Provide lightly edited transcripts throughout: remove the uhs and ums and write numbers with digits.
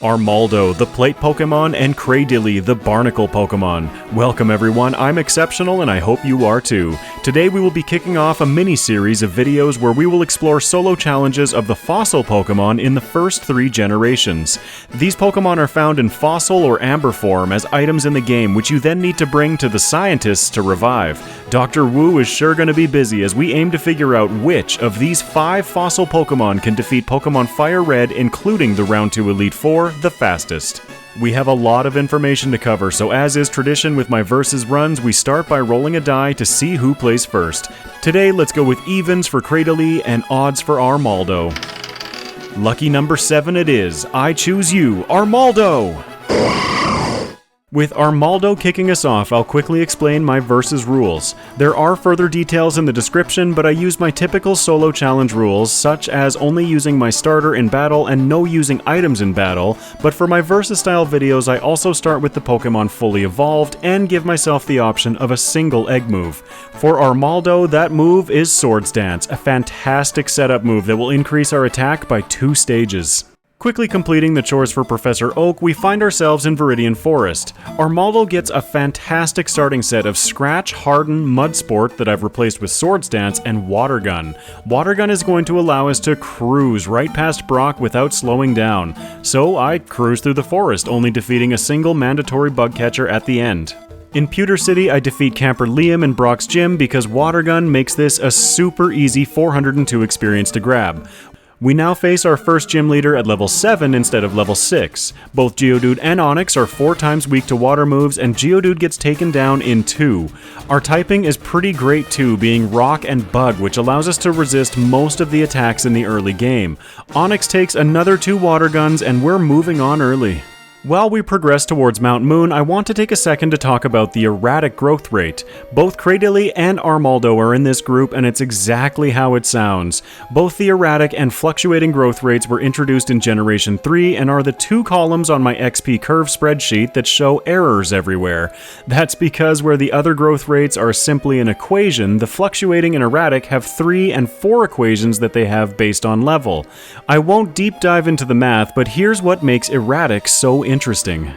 Armaldo, the plate Pokemon, and Cradily, the barnacle Pokemon. Welcome everyone, I'm exceptional and I hope you are too. Today we will be kicking off a mini-series of videos where we will explore solo challenges of the fossil Pokemon in the first 3 generations. These Pokemon are found in fossil or amber form as items in the game, which you then need to bring to the scientists to revive. Dr. Wu is sure going to be busy as we aim to figure out which of these 5 fossil Pokemon can defeat Pokemon FireRed, including the Round 2 Elite Four, the fastest. We have a lot of information to cover, so as is tradition with my versus runs, we start by rolling a die to see who plays first. Today, let's go with evens for Cradily and odds for Armaldo. Lucky number 7 it is. I choose you, Armaldo! With Armaldo kicking us off, I'll quickly explain my versus rules. There are further details in the description, but I use my typical solo challenge rules, such as only using my starter in battle and no using items in battle, but for my versus style videos I also start with the Pokemon fully evolved and give myself the option of a single egg move. For Armaldo, that move is Swords Dance, a fantastic setup move that will increase our attack by 2 stages. Quickly completing the chores for Professor Oak, we find ourselves in Viridian Forest. Armaldo gets a fantastic starting set of Scratch, Harden, Mud Sport that I've replaced with Swords Dance, and Water Gun. Water Gun is going to allow us to cruise right past Brock without slowing down. So I cruise through the forest, only defeating a single mandatory bug catcher at the end. In Pewter City, I defeat Camper Liam in Brock's gym because Water Gun makes this a super easy 402 experience to grab. We now face our first gym leader at level 7 instead of level 6. Both Geodude and Onix are 4 times weak to water moves, and Geodude gets taken down in 2. Our typing is pretty great too, being Rock and Bug, which allows us to resist most of the attacks in the early game. Onix takes another 2 water guns, and we're moving on early. While we progress towards Mount Moon, I want to take a second to talk about the erratic growth rate. Both Cradily and Armaldo are in this group, and it's exactly how it sounds. Both the erratic and fluctuating growth rates were introduced in Generation 3 and are the 2 columns on my XP curve spreadsheet that show errors everywhere. That's because where the other growth rates are simply an equation, the fluctuating and erratic have 3 and 4 equations that they have based on level. I won't deep dive into the math, but here's what makes erratic so interesting.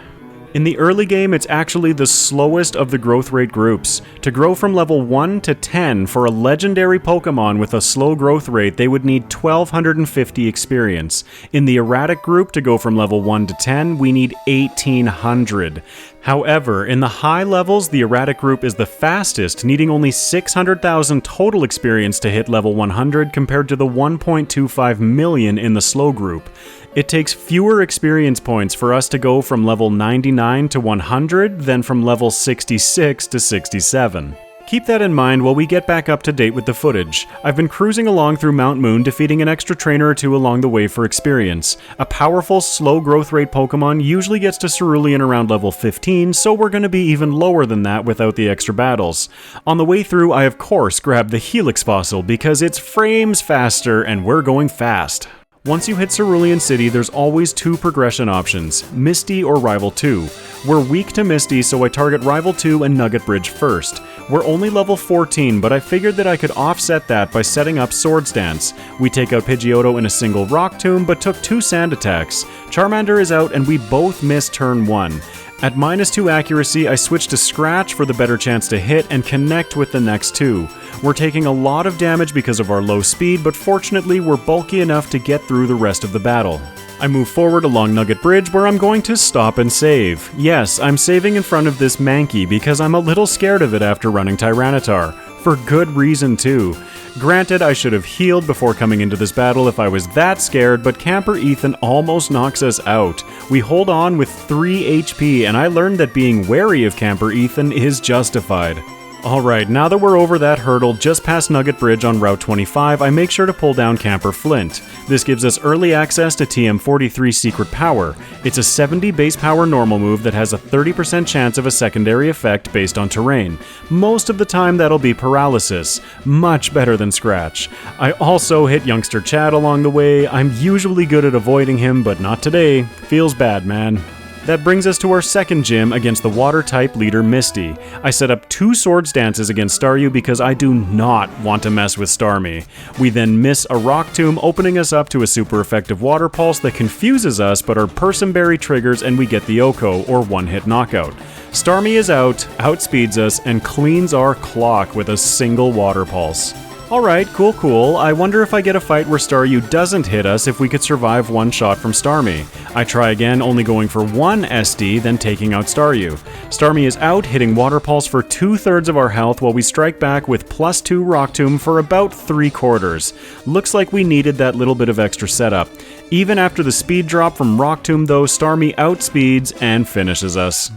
In the early game, it's actually the slowest of the growth rate groups. To grow from level 1 to 10 for a legendary Pokemon with a slow growth rate, they would need 1250 experience. In the erratic group, to go from level 1 to 10, we need 1800. However, in the high levels, the erratic group is the fastest, needing only 600,000 total experience to hit level 100 compared to the 1.25 million in the slow group. It takes fewer experience points for us to go from level 99 to 100 than from level 66 to 67. Keep that in mind while we get back up to date with the footage. I've been cruising along through Mount Moon, defeating an extra trainer or 2 along the way for experience. A powerful, slow growth rate Pokemon usually gets to Cerulean around level 15, so we're going to be even lower than that without the extra battles. On the way through, I of course grabbed the Helix fossil because it's frames faster and we're going fast. Once you hit Cerulean City, there's always 2 progression options, Misty or Rival 2. We're weak to Misty, so I target Rival 2 and Nugget Bridge first. We're only level 14, but I figured that I could offset that by setting up Swords Dance. We take out Pidgeotto in a single Rock Tomb, but took 2 sand attacks. Charmander is out and we both miss turn 1. At -2 accuracy, I switch to Scratch for the better chance to hit and connect with the next 2. We're taking a lot of damage because of our low speed, but fortunately we're bulky enough to get through the rest of the battle. I move forward along Nugget Bridge where I'm going to stop and save. Yes, I'm saving in front of this Mankey because I'm a little scared of it after running Tyranitar. For good reason too. Granted, I should have healed before coming into this battle if I was that scared, but Camper Ethan almost knocks us out. We hold on with 3 HP, and I learned that being wary of Camper Ethan is justified. Alright, now that we're over that hurdle just past Nugget Bridge on Route 25, I make sure to pull down Camper Flint. This gives us early access to TM43 Secret Power. It's a 70 base power normal move that has a 30% chance of a secondary effect based on terrain. Most of the time that'll be Paralysis. Much better than Scratch. I also hit Youngster Chad along the way. I'm usually good at avoiding him, but not today. Feels bad, man. That brings us to our second gym against the water-type leader Misty. I set up 2 Swords Dances against Staryu because I do not want to mess with Starmie. We then miss a Rock Tomb, opening us up to a super effective Water Pulse that confuses us, but our Persimberry triggers and we get the Oko, or one-hit knockout. Starmie is out, outspeeds us, and cleans our clock with a single Water Pulse. Alright, cool. I wonder if I get a fight where Staryu doesn't hit us if we could survive one shot from Starmie. I try again, only going for 1 SD, then taking out Staryu. Starmie is out, hitting Water Pulse for 2/3 of our health while we strike back with +2 Rock Tomb for about 3/4. Looks like we needed that little bit of extra setup. Even after the speed drop from Rock Tomb though, Starmie outspeeds and finishes us.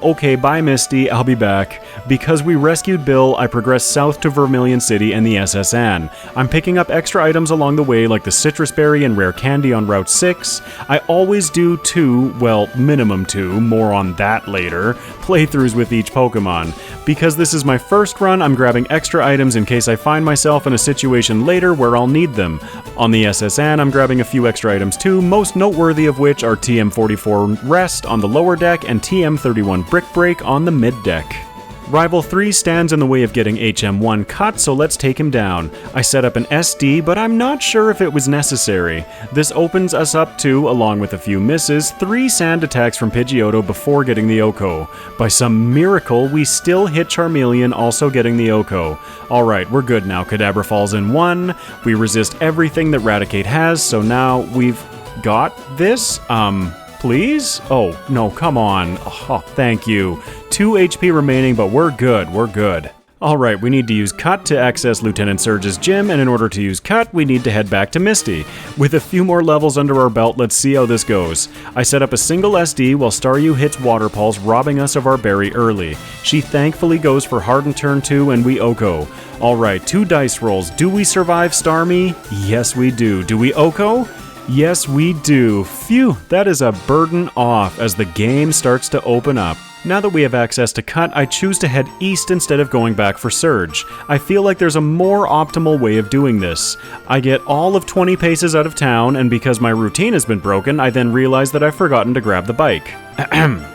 Okay, bye Misty, I'll be back. Because we rescued Bill, I progressed south to Vermilion City and the SS Anne. I'm picking up extra items along the way like the Citrus Berry and Rare Candy on Route 6. I always do 2, well, minimum 2, more on that later, playthroughs with each Pokemon. Because this is my first run, I'm grabbing extra items in case I find myself in a situation later where I'll need them. On the SS Anne, I'm grabbing a few extra items too, most noteworthy of which are TM44 Rest on the lower deck and TM31 Brick Break on the mid deck. Rival 3 stands in the way of getting HM1 cut, so let's take him down. I set up an SD, but I'm not sure if it was necessary. This opens us up to, along with a few misses, 3 sand attacks from Pidgeotto before getting the Oko. By some miracle, we still hit Charmeleon, also getting the Oko. Alright, we're good now. Kadabra falls in 1. We resist everything that Raticate has, so now we've got this? Please? Oh, no, come on. Oh, thank you. 2 HP remaining, but we're good. Alright, we need to use Cut to access Lieutenant Surge's gym, and in order to use Cut, we need to head back to Misty. With a few more levels under our belt, let's see how this goes. I set up a single SD while Staryu hits Water Pulse, robbing us of our berry early. She thankfully goes for Harden turn 2, and we Oko. Alright, 2 dice rolls. Do we survive Starmie? Yes, we do. Do we Oko? Yes, we do. Phew, that is a burden off as the game starts to open up. Now that we have access to Cut, I choose to head east instead of going back for Surge. I feel like there's a more optimal way of doing this. I get all of 20 paces out of town, and because my routine has been broken, I then realize that I've forgotten to grab the bike.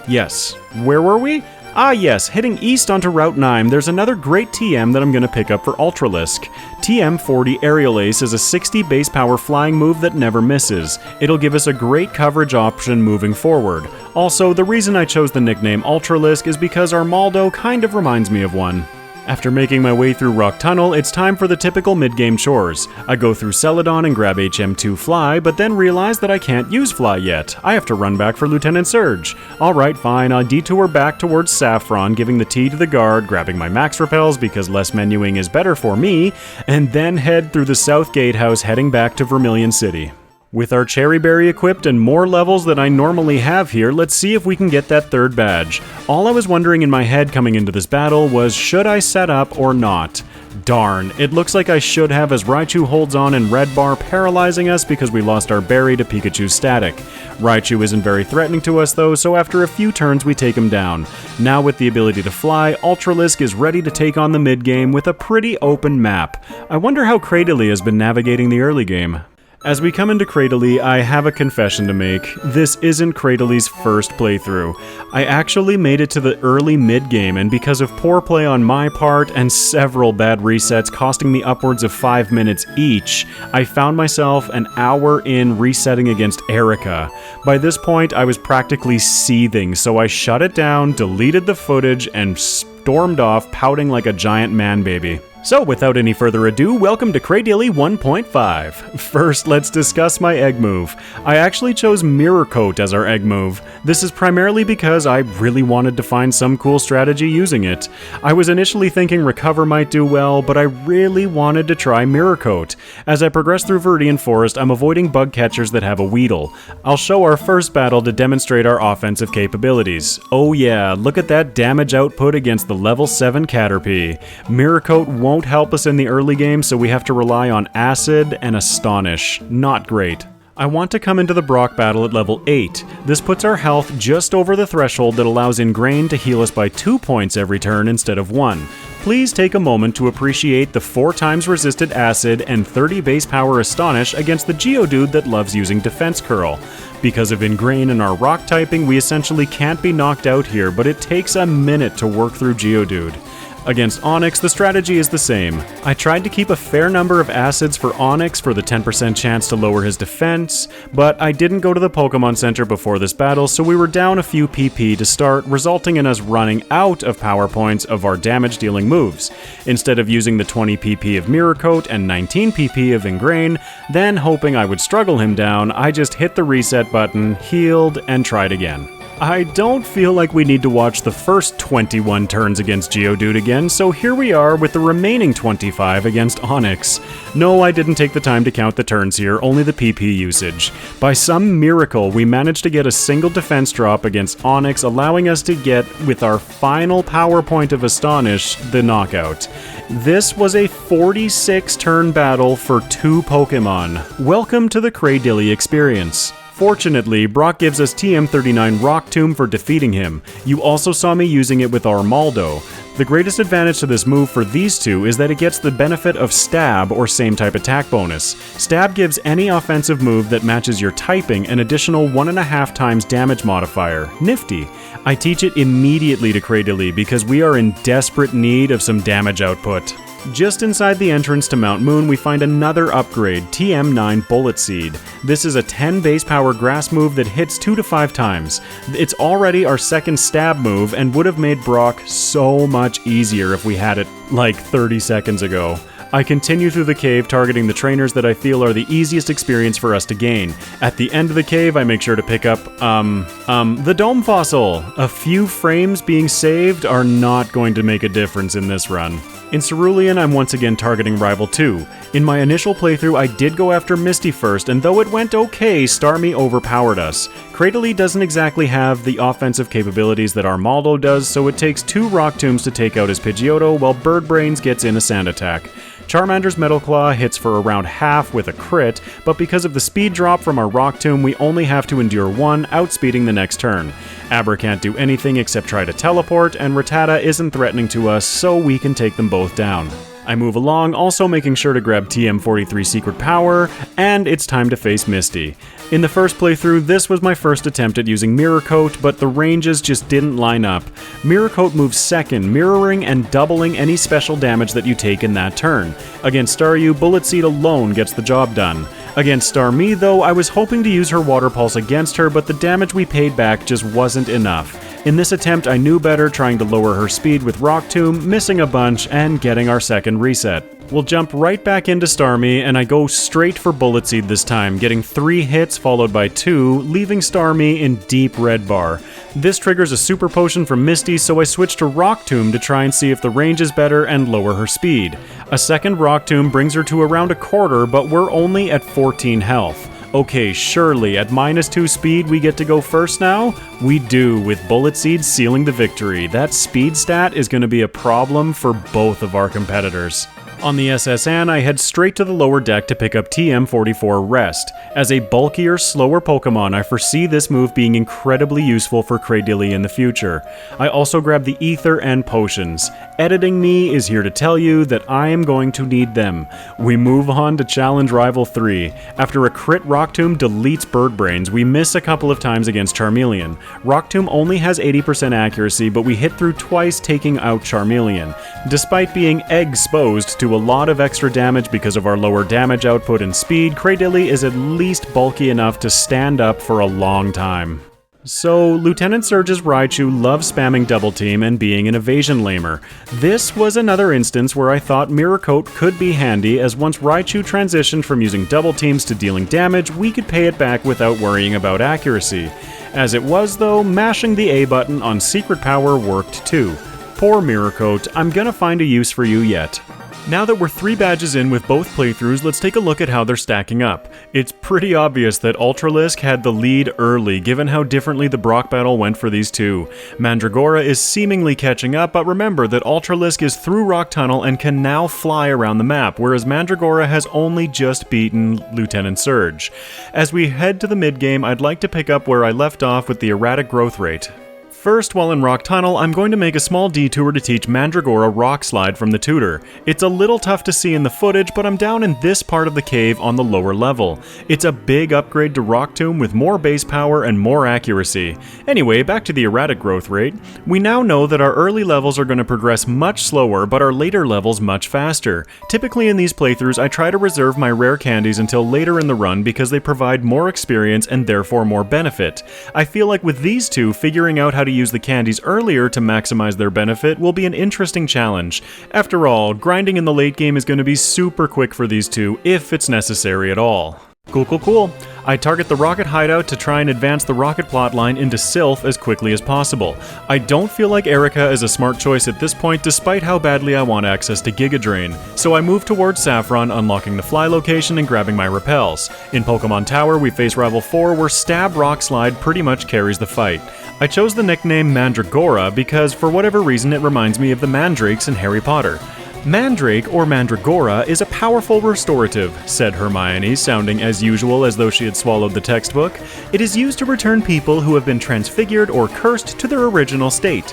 Yes. Where were we? Ah yes, heading east onto Route 9, there's another great TM that I'm going to pick up for Ultralisk. TM40 Aerial Ace is a 60 base power flying move that never misses. It'll give us a great coverage option moving forward. Also, the reason I chose the nickname Ultralisk is because Armaldo kind of reminds me of one. After making my way through Rock Tunnel, it's time for the typical mid-game chores. I go through Celadon and grab HM2 Fly, but then realize that I can't use Fly yet. I have to run back for Lieutenant Surge. Alright, fine, I detour back towards Saffron, giving the T to the guard, grabbing my Max Repels because less menuing is better for me, and then head through the South Gatehouse heading back to Vermilion City. With our Cherry Berry equipped and more levels than I normally have here, let's see if we can get that 3rd badge. All I was wondering in my head coming into this battle was, should I set up or not? Darn, it looks like I should have as Raichu holds on in red bar, paralyzing us because we lost our berry to Pikachu's static. Raichu isn't very threatening to us though, so after a few turns we take him down. Now with the ability to fly, Ultralisk is ready to take on the mid-game with a pretty open map. I wonder how Cradily has been navigating the early game. As we come into Cradily, I have a confession to make. This isn't Cradyly's first playthrough. I actually made it to the early mid-game, and because of poor play on my part and several bad resets costing me upwards of 5 minutes each, I found myself an hour in resetting against Erica. By this point, I was practically seething, so I shut it down, deleted the footage, and stormed off pouting like a giant man-baby. So, without any further ado, welcome to Cradily 1.5. First, let's discuss my egg move. I actually chose Mirror Coat as our egg move. This is primarily because I really wanted to find some cool strategy using it. I was initially thinking Recover might do well, but I really wanted to try Mirror Coat. As I progress through Viridian Forest, I'm avoiding bug catchers that have a Weedle. I'll show our first battle to demonstrate our offensive capabilities. Oh yeah, look at that damage output against the level 7 Caterpie. Mirror Coat won't help us in the early game, so we have to rely on Acid and Astonish. Not great. I want to come into the Brock battle at level 8. This puts our health just over the threshold that allows Ingrain to heal us by 2 points every turn instead of 1. Please take a moment to appreciate the 4 times resisted Acid and 30 base power Astonish against the Geodude that loves using Defense Curl. Because of Ingrain and our Rock typing, we essentially can't be knocked out here, but it takes a minute to work through Geodude. Against Onix, the strategy is the same. I tried to keep a fair number of acids for Onix for the 10% chance to lower his defense, but I didn't go to the Pokemon Center before this battle, so we were down a few PP to start, resulting in us running out of power points of our damage-dealing moves. Instead of using the 20 PP of Mirror Coat and 19 PP of Ingrain, then hoping I would struggle him down, I just hit the reset button, healed, and tried again. I don't feel like we need to watch the first 21 turns against Geodude again, so here we are with the remaining 25 against Onix. No, I didn't take the time to count the turns here, only the PP usage. By some miracle, we managed to get a single defense drop against Onix, allowing us to get, with our final power point of Astonish, the knockout. This was a 46-turn battle for 2 Pokemon. Welcome to the Cradily experience. Fortunately, Brock gives us TM39 Rock Tomb for defeating him. You also saw me using it with Armaldo. The greatest advantage to this move for these two is that it gets the benefit of Stab or same type attack bonus. Stab gives any offensive move that matches your typing an additional 1.5 times damage modifier. Nifty. I teach it immediately to Cradily because we are in desperate need of some damage output. Just inside the entrance to Mount Moon, we find another upgrade, TM9 Bullet Seed. This is a 10 base power grass move that hits 2 to 5 times. It's already our second stab move and would have made Brock so much easier if we had it like 30 seconds ago. I continue through the cave targeting the trainers that I feel are the easiest experience for us to gain. At the end of the cave, I make sure to pick up, the Dome Fossil. A few frames being saved are not going to make a difference in this run. In Cerulean, I'm once again targeting Rival 2. In my initial playthrough, I did go after Misty first, and though it went okay, Starmie overpowered us. Cradily doesn't exactly have the offensive capabilities that Armaldo does, so it takes 2 Rock Tombs to take out his Pidgeotto, while Bird Brains gets in a Sand Attack. Charmander's Metal Claw hits for around half with a crit, but because of the speed drop from our Rock Tomb, we only have to endure 1, outspeeding the next turn. Aber can't do anything except try to teleport, and Rattata isn't threatening to us, so we can take them both down. I move along, also making sure to grab TM43 Secret Power, and it's time to face Misty. In the first playthrough, this was my first attempt at using Mirror Coat, but the ranges just didn't line up. Mirror Coat moves second, mirroring and doubling any special damage that you take in that turn. Against Staryu, Bullet Seed alone gets the job done. Against Starmie, though, I was hoping to use her Water Pulse against her, but the damage we paid back just wasn't enough. In this attempt, I knew better, trying to lower her speed with Rock Tomb, missing a bunch, and getting our second reset. We'll jump right back into Starmie, and I go straight for Bullet Seed this time, getting 3 hits followed by 2, leaving Starmie in deep red bar. This triggers a Super Potion from Misty, so I switch to Rock Tomb to try and see if the range is better and lower her speed. A second Rock Tomb brings her to around a quarter, but we're only at 14 health. Okay, surely, at -2 speed we get to go first now? We do, with Bullet Seed sealing the victory. That speed stat is going to be a problem for both of our competitors. On the SSN, I head straight to the lower deck to pick up TM44 Rest. As a bulkier, slower Pokemon, I foresee this move being incredibly useful for Cradily in the future. I also grab the Ether and Potions. Editing me is here to tell you that I am going to need them. We move on to Challenge Rival 3. After a crit Rock Tomb deletes Bird Brains, we miss a couple of times against Charmeleon. Rock Tomb only has 80% accuracy, but we hit through twice, taking out Charmeleon. Despite being exposed to a lot of extra damage because of our lower damage output and speed, Cradily is at least bulky enough to stand up for a long time. So, Lieutenant Surge's Raichu loves spamming Double Team and being an evasion lamer. This was another instance where I thought Mirror Coat could be handy, as once Raichu transitioned from using Double Teams to dealing damage, we could pay it back without worrying about accuracy. As it was though, mashing the A button on Secret Power worked too. Poor Mirror Coat, I'm gonna find a use for you yet. Now that we're 3 badges in with both playthroughs, let's take a look at how they're stacking up. It's pretty obvious that Ultralisk had the lead early, given how differently the Brock battle went for these two. Mandragora is seemingly catching up, but remember that Ultralisk is through Rock Tunnel and can now fly around the map, whereas Mandragora has only just beaten Lieutenant Surge. As we head to the mid-game, I'd like to pick up where I left off with the erratic growth rate. First, while in Rock Tunnel, I'm going to make a small detour to teach Mandragora Rock Slide from the tutor. It's a little tough to see in the footage, but I'm down in this part of the cave on the lower level. It's a big upgrade to Rock Tomb with more base power and more accuracy. Anyway, back to the erratic growth rate. We now know that our early levels are going to progress much slower, but our later levels much faster. Typically in these playthroughs, I try to reserve my rare candies until later in the run because they provide more experience and therefore more benefit. I feel like with these two, figuring out how to use the candies earlier to maximize their benefit will be an interesting challenge. After all, grinding in the late game is going to be super quick for these two, if it's necessary at all. Cool. I target the Rocket Hideout to try and advance the Rocket plotline into Sylph as quickly as possible. I don't feel like Erica is a smart choice at this point despite how badly I want access to Giga Drain, so I move towards Saffron, unlocking the fly location and grabbing my repels. In Pokemon Tower, we face Rival 4 where Stab Rock Slide pretty much carries the fight. I chose the nickname Mandragora because for whatever reason it reminds me of the Mandrakes in Harry Potter. Mandrake, or Mandragora, is a powerful restorative, said Hermione, sounding as usual as though she had swallowed the textbook. It is used to return people who have been transfigured or cursed to their original state.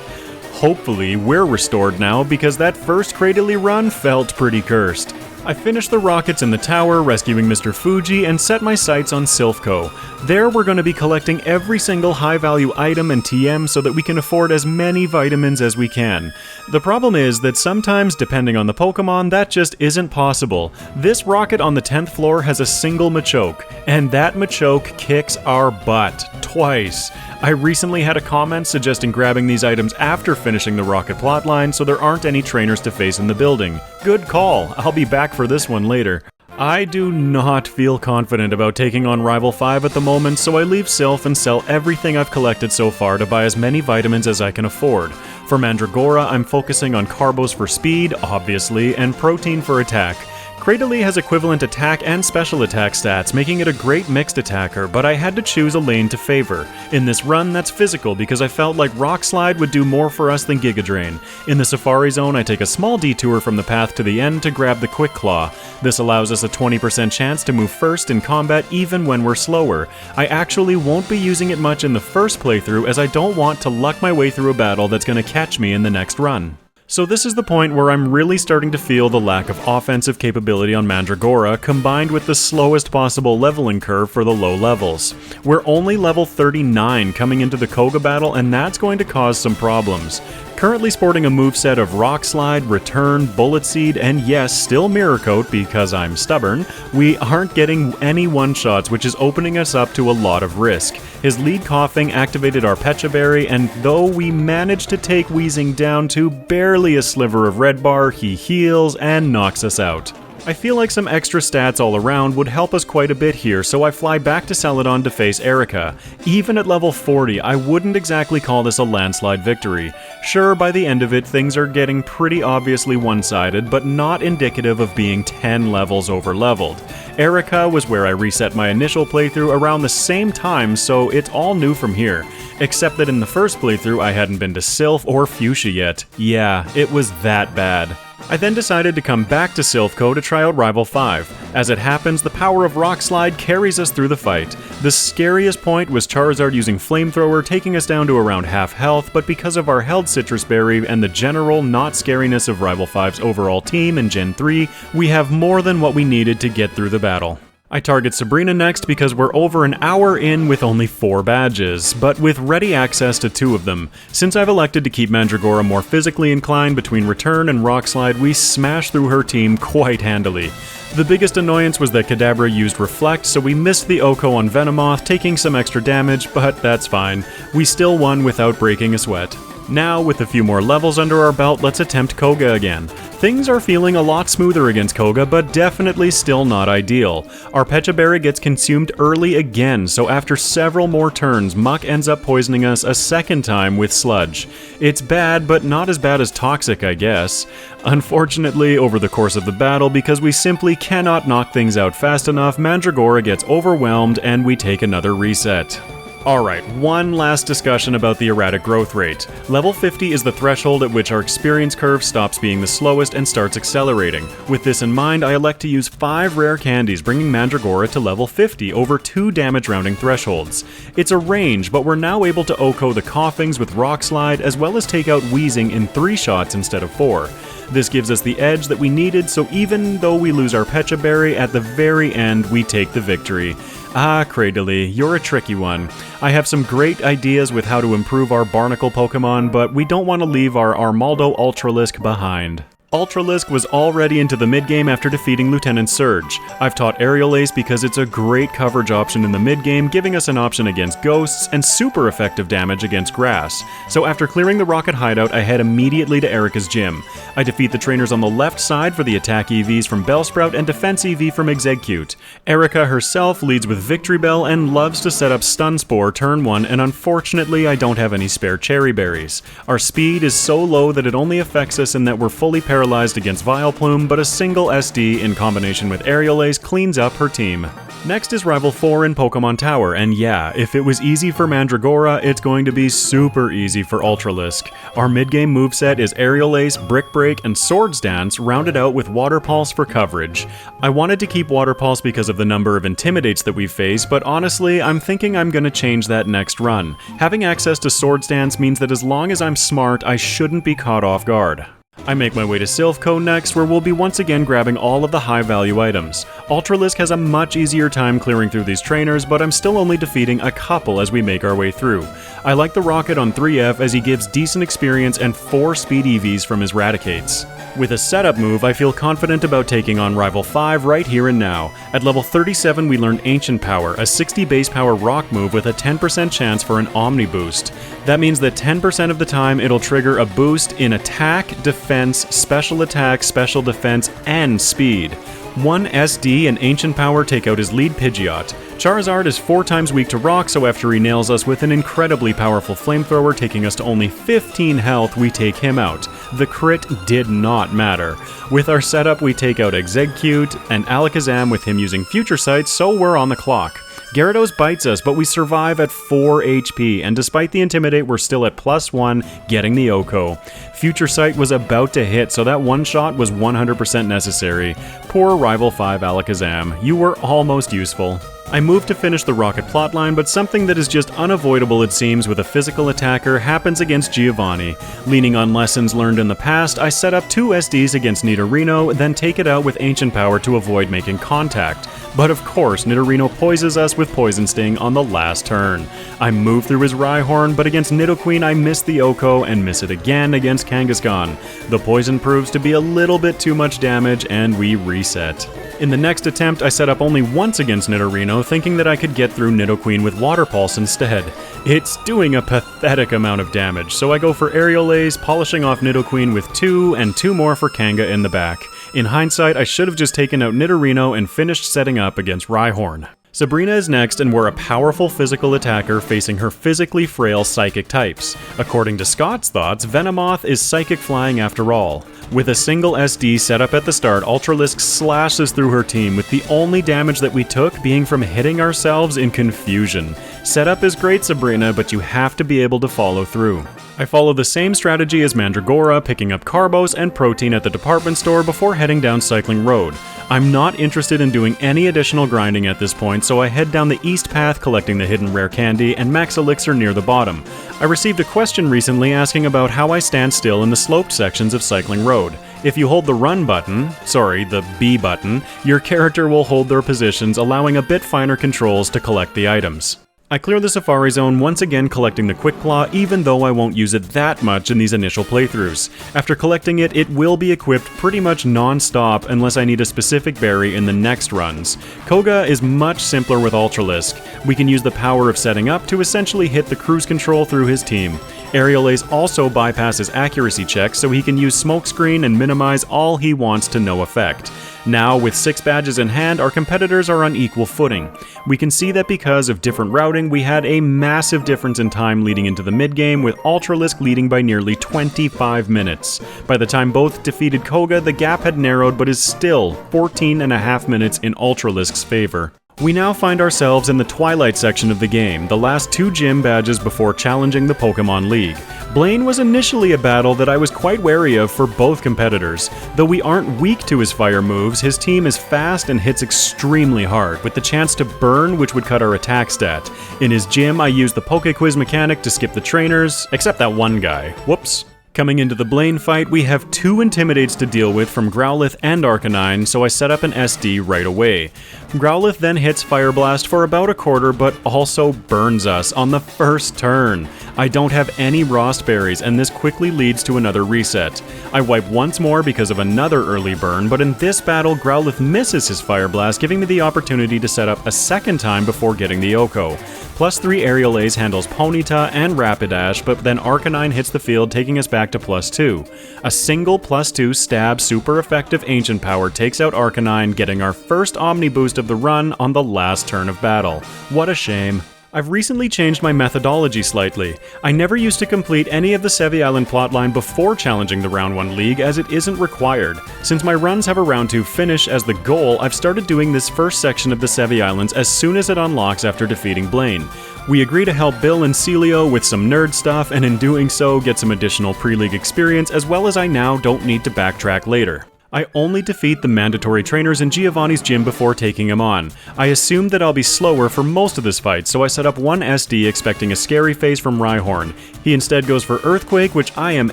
Hopefully, we're restored now because that first Cradily run felt pretty cursed. I finished the rockets in the tower, rescuing Mr. Fuji, and set my sights on Silphco. There we're going to be collecting every single high-value item and TM so that we can afford as many vitamins as we can. The problem is that sometimes, depending on the Pokemon, that just isn't possible. This rocket on the 10th floor has a single Machoke, and that Machoke kicks our butt, twice. I recently had a comment suggesting grabbing these items after finishing the rocket plotline so there aren't any trainers to face in the building. Good call, I'll be back for this one later. I do not feel confident about taking on Rival 5 at the moment, so I leave Sylph and sell everything I've collected so far to buy as many vitamins as I can afford. For Mandragora, I'm focusing on Carbos for speed, obviously, and Protein for attack. Cradily has equivalent attack and special attack stats, making it a great mixed attacker, but I had to choose a lane to favor. In this run, that's physical because I felt like Rock Slide would do more for us than Giga Drain. In the Safari Zone, I take a small detour from the path to the end to grab the Quick Claw. This allows us a 20% chance to move first in combat even when we're slower. I actually won't be using it much in the first playthrough as I don't want to luck my way through a battle that's going to catch me in the next run. So this is the point where I'm really starting to feel the lack of offensive capability on Mandragora, combined with the slowest possible leveling curve for the low levels. We're only level 39 coming into the Koga battle, and that's going to cause some problems. Currently sporting a moveset of Rock Slide, Return, Bullet Seed, and yes, still Mirror Coat because I'm stubborn, we aren't getting any one-shots, which is opening us up to a lot of risk. His lead coughing activated our Pecha Berry, and though we managed to take Wheezing down to barely a sliver of red bar, he heals and knocks us out. I feel like some extra stats all around would help us quite a bit here, so I fly back to Celadon to face Erica. Even at level 40, I wouldn't exactly call this a landslide victory. Sure, by the end of it, things are getting pretty obviously one-sided, but not indicative of being 10 levels over-leveled. Erica was where I reset my initial playthrough around the same time, so it's all new from here. Except that in the first playthrough, I hadn't been to Sylph or Fuchsia yet. Yeah, it was that bad. I then decided to come back to Silphco to try out Rival 5. As it happens, the power of Rock Slide carries us through the fight. The scariest point was Charizard using Flamethrower, taking us down to around half health, but because of our held Citrus Berry and the general not scariness of Rival 5's overall team in Gen 3, we have more than what we needed to get through the battle. I target Sabrina next because we're over an hour in with only 4 badges, but with ready access to 2 of them. Since I've elected to keep Mandragora more physically inclined between Return and Rock Slide, we smashed through her team quite handily. The biggest annoyance was that Kadabra used Reflect, so we missed the Oko on Venomoth, taking some extra damage, but that's fine. We still won without breaking a sweat. Now, with a few more levels under our belt, let's attempt Koga again. Things are feeling a lot smoother against Koga, but definitely still not ideal. Our Pecha Berry gets consumed early again, so after several more turns, Muck ends up poisoning us a second time with Sludge. It's bad, but not as bad as Toxic, I guess. Unfortunately, over the course of the battle, because we simply cannot knock things out fast enough, Mandragora gets overwhelmed and we take another reset. Alright, one last discussion about the erratic growth rate. Level 50 is the threshold at which our experience curve stops being the slowest and starts accelerating. With this in mind, I elect to use 5 rare candies, bringing Mandragora to level 50 over 2 damage rounding thresholds. It's a range, but we're now able to OHKO the Coughings with Rock Slide, as well as take out Wheezing in 3 shots instead of 4. This gives us the edge that we needed, so even though we lose our Pecha Berry, at the very end we take the victory. Ah, Cradily, you're a tricky one. I have some great ideas with how to improve our Barnacle Pokemon, but we don't want to leave our Armaldo Ultralisk behind. Ultralisk was already into the mid-game after defeating Lieutenant Surge. I've taught Aerial Ace because it's a great coverage option in the mid-game, giving us an option against ghosts and super effective damage against grass. So after clearing the Rocket Hideout, I head immediately to Erica's gym. I defeat the trainers on the left side for the attack EVs from Bellsprout and defense EV from Exeggcute. Erica herself leads with Victory Bell and loves to set up Stun Spore turn 1, and unfortunately I don't have any spare Cherry Berries. Our speed is so low that it only affects us in that we're fully paralyzed against Vileplume, but a single SD in combination with Aerial Ace cleans up her team. Next is Rival 4 in Pokemon Tower, and yeah, if it was easy for Mandragora, it's going to be super easy for Ultralisk. Our mid-game moveset is Aerial Ace, Brick Break, and Swords Dance, rounded out with Water Pulse for coverage. I wanted to keep Water Pulse because of the number of Intimidates that we face, but honestly, I'm thinking I'm gonna change that next run. Having access to Swords Dance means that as long as I'm smart, I shouldn't be caught off guard. I make my way to Silphco next, where we'll be once again grabbing all of the high-value items. Ultralisk has a much easier time clearing through these trainers, but I'm still only defeating a couple as we make our way through. I like the Rocket on 3F as he gives decent experience and 4 speed EVs from his Raticates. With a setup move, I feel confident about taking on Rival 5 right here and now. At level 37, we learn Ancient Power, a 60 base power rock move with a 10% chance for an Omni boost. That means that 10% of the time it'll trigger a boost in attack, defense, special attack, special defense, and speed. 1 SD and Ancient Power take out his lead Pidgeot. Charizard is 4 times weak to rock, so after he nails us with an incredibly powerful flamethrower taking us to only 15 health, we take him out. The crit did not matter. With our setup, we take out Exeggcute and Alakazam with him using Future Sight, so we're on the clock. Gyarados bites us, but we survive at 4 HP, and despite the Intimidate, we're still at +1, getting the OHKO. Future Sight was about to hit, so that one shot was 100% necessary. Poor Rival 5 Alakazam, you were almost useful. I move to finish the Rocket plotline, but something that is just unavoidable it seems with a physical attacker happens against Giovanni. Leaning on lessons learned in the past, I set up 2 SDs against Nidorino, then take it out with Ancient Power to avoid making contact. But of course, Nidorino poisons us with Poison Sting on the last turn. I move through his Rhyhorn, but against Nidoqueen I miss the OHKO and miss it again against Kangaskhan. The poison proves to be a little bit too much damage and we reset. In the next attempt, I set up only once against Nidorino, thinking that I could get through Nidoqueen with Water Pulse instead. It's doing a pathetic amount of damage, so I go for Aerial Ace, polishing off Nidoqueen with 2 and 2 more for Kanga in the back. In hindsight, I should have just taken out Nidorino and finished setting up against Rhyhorn. Sabrina is next, and we're a powerful physical attacker facing her physically frail psychic types. According to Scott's thoughts, Venomoth is psychic flying after all. With a single SD set up at the start, Ultralisk slashes through her team, with the only damage that we took being from hitting ourselves in confusion. Setup is great, Sabrina, but you have to be able to follow through. I follow the same strategy as Mandragora, picking up Carbos and Protein at the department store before heading down Cycling Road. I'm not interested in doing any additional grinding at this point, so I head down the east path collecting the hidden rare candy and max elixir near the bottom. I received a question recently asking about how I stand still in the sloped sections of Cycling Road. If you hold the run button, the B button, your character will hold their positions, allowing a bit finer controls to collect the items. I clear the Safari Zone, once again collecting the Quick Claw, even though I won't use it that much in these initial playthroughs. After collecting it, it will be equipped pretty much non-stop unless I need a specific berry in the next runs. Koga is much simpler with Ultralisk. We can use the power of setting up to essentially hit the cruise control through his team. Aerial Ace also bypasses accuracy checks, so he can use Smokescreen and minimize all he wants to no effect. Now, with 6 badges in hand, our competitors are on equal footing. We can see that because of different routing, we had a massive difference in time leading into the mid-game, with Ultralisk leading by nearly 25 minutes. By the time both defeated Koga, the gap had narrowed but is still 14.5 minutes in Ultralisk's favor. We now find ourselves in the Twilight section of the game, the last 2 gym badges before challenging the Pokemon League. Blaine was initially a battle that I was quite wary of for both competitors. Though we aren't weak to his fire moves, his team is fast and hits extremely hard, with the chance to burn, which would cut our attack stat. In his gym, I used the Pokequiz mechanic to skip the trainers, except that one guy. Whoops. Coming into the Blaine fight, we have 2 Intimidates to deal with from Growlithe and Arcanine, so I set up an SD right away. Growlithe then hits Fire Blast for about a quarter, but also burns us on the first turn. I don't have any Rost Berries, and this quickly leads to another reset. I wipe once more because of another early burn, but in this battle, Growlithe misses his Fire Blast, giving me the opportunity to set up a second time before getting the Oko. +3 Aerial Ace handles Ponyta and Rapidash, but then Arcanine hits the field, taking us back to +2. A single +2 stab super effective Ancient Power takes out Arcanine, getting our first Omni boost of the run on the last turn of battle. What a shame. I've recently changed my methodology slightly. I never used to complete any of the Sevi Island plotline before challenging the Round 1 League, as it isn't required. Since my runs have a Round 2 finish as the goal, I've started doing this first section of the Sevi Islands as soon as it unlocks after defeating Blaine. We agree to help Bill and Celio with some nerd stuff, and in doing so, get some additional pre-league experience, as well as I now don't need to backtrack later. I only defeat the mandatory trainers in Giovanni's gym before taking him on. I assumed that I'll be slower for most of this fight, so I set up one SD expecting a scary face from Rhyhorn. He instead goes for Earthquake, which I am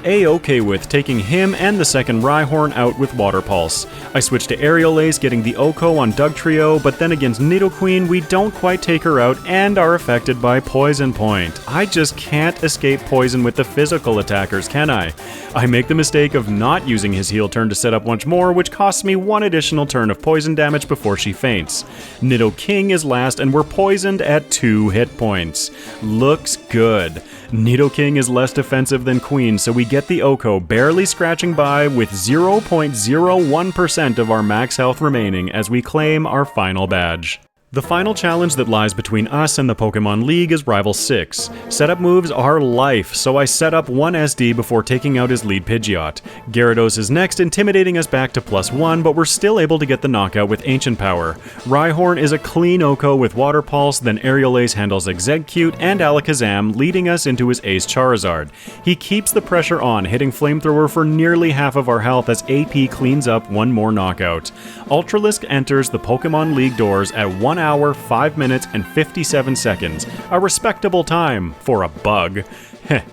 A-okay with, taking him and the second Rhyhorn out with Water Pulse. I switch to Aerial Ace, getting the Oko on Dugtrio, but then against Nidoqueen, we don't quite take her out and are affected by Poison Point. I just can't escape poison with the physical attackers, can I? I make the mistake of not using his heal turn to set up once more, which costs me 1 additional turn of poison damage before she faints. Nidoking is last, and we're poisoned at 2 hit points. Looks good. Nidoking is less defensive than Queen, so we get the Oko, barely scratching by with 0.01% of our max health remaining as we claim our final badge. The final challenge that lies between us and the Pokemon League is Rival 6. Setup moves are life, so I set up one SD before taking out his lead Pidgeot. Gyarados is next, intimidating us back to +1, but we're still able to get the knockout with Ancient Power. Rhyhorn is a clean Oko with Water Pulse, then Aerial Ace handles Exeggcute and Alakazam, leading us into his Ace Charizard. He keeps the pressure on, hitting Flamethrower for nearly half of our health as AP cleans up one more knockout. Ultralisk enters the Pokemon League doors at 1 hour, 5 minutes, and 57 seconds. A respectable time for a bug.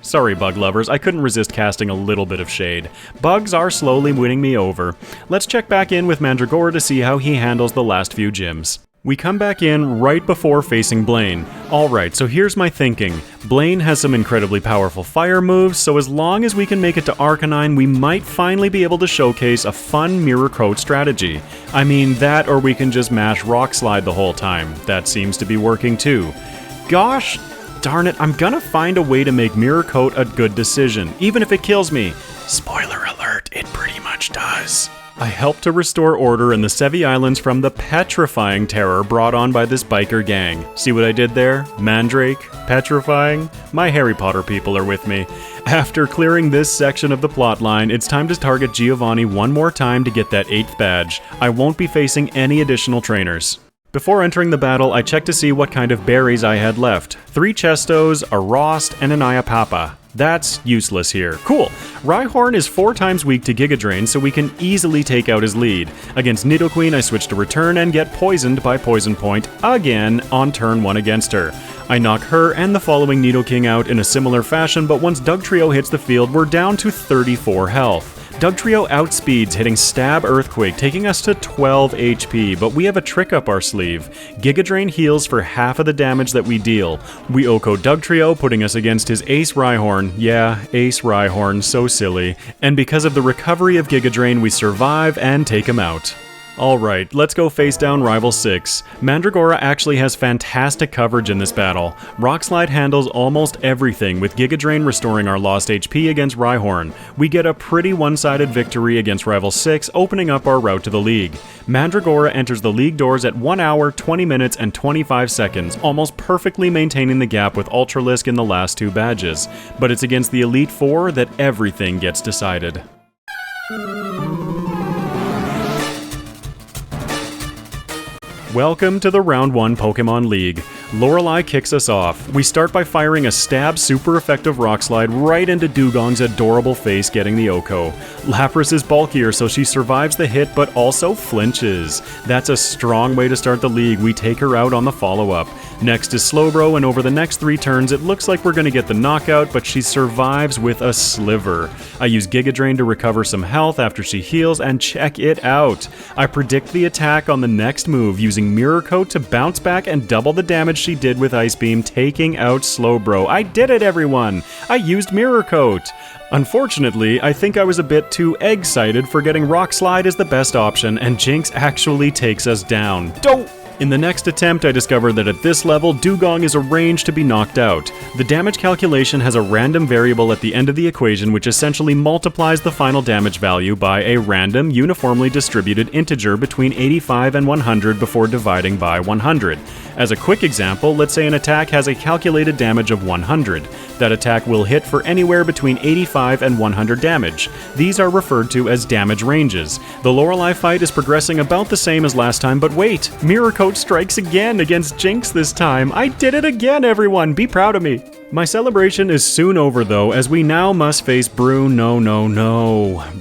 Sorry, bug lovers, I couldn't resist casting a little bit of shade. Bugs are slowly winning me over. Let's check back in with Mandragora to see how he handles the last few gyms. We come back in right before facing Blaine. Alright, so here's my thinking. Blaine has some incredibly powerful fire moves, so as long as we can make it to Arcanine, we might finally be able to showcase a fun Mirror Coat strategy. I mean, that or we can just mash Rock Slide the whole time. That seems to be working too. Gosh darn it, I'm gonna find a way to make Mirror Coat a good decision, even if it kills me. Spoiler alert, it pretty much does. I help to restore order in the Sevi Islands from the petrifying terror brought on by this biker gang. See what I did there? Mandrake? Petrifying? My Harry Potter people are with me. After clearing this section of the plotline, it's time to target Giovanni one more time to get that 8th badge. I won't be facing any additional trainers. Before entering the battle, I checked to see what kind of berries I had left. 3 Chestos, a Rost, and an Iapapa. That's useless here. Cool. Rhyhorn is 4 times weak to Giga Drain, so we can easily take out his lead. Against Nidoqueen, I switch to Return and get poisoned by Poison Point again on turn 1 against her. I knock her and the following Nidoking out in a similar fashion, but once Dugtrio hits the field, we're down to 34 health. Dugtrio outspeeds, hitting Stab Earthquake, taking us to 12 HP, but we have a trick up our sleeve. Giga Drain heals for half of the damage that we deal. We Oko Dugtrio, putting us against his Ace Rhyhorn. Yeah, Ace Rhyhorn, so silly. And because of the recovery of Giga Drain, we survive and take him out. Alright, let's go face down Rival 6. Mandragora actually has fantastic coverage in this battle. Rock Slide handles almost everything, with Giga Drain restoring our lost HP against Rhyhorn. We get a pretty one-sided victory against Rival 6, opening up our route to the league. Mandragora enters the league doors at 1 hour, 20 minutes, and 25 seconds, almost perfectly maintaining the gap with Ultralisk in the last 2 badges. But it's against the Elite Four that everything gets decided. Welcome to the Round 1 Pokemon League. Lorelei kicks us off. We start by firing a Stab super effective Rock Slide right into Dugong's adorable face, getting the Oko. Lapras is bulkier, so she survives the hit but also flinches. That's a strong way to start the league. We take her out on the follow-up. Next is Slowbro, and over the next 3 turns it looks like we're going to get the knockout, but she survives with a sliver. I use Giga Drain to recover some health after she heals, and check it out. I predict the attack on the next move, using Mirror Coat to bounce back and double the damage she did with Ice Beam, taking out Slowbro. I did it, everyone! I used Mirror Coat! Unfortunately, I think I was a bit too egg-sighted, forgetting Rock Slide is the best option, and Jinx actually takes us down. Don't! In the next attempt, I discovered that at this level, Dugong is arranged to be knocked out. The damage calculation has a random variable at the end of the equation which essentially multiplies the final damage value by a random, uniformly distributed integer between 85 and 100 before dividing by 100. As a quick example, let's say an attack has a calculated damage of 100. That attack will hit for anywhere between 85 and 100 damage. These are referred to as damage ranges. The Lorelei fight is progressing about the same as last time, but wait! Mirror Coat strikes again against Jinx this time! I did it again, everyone! Be proud of me! My celebration is soon over though, as we now must face Bruno.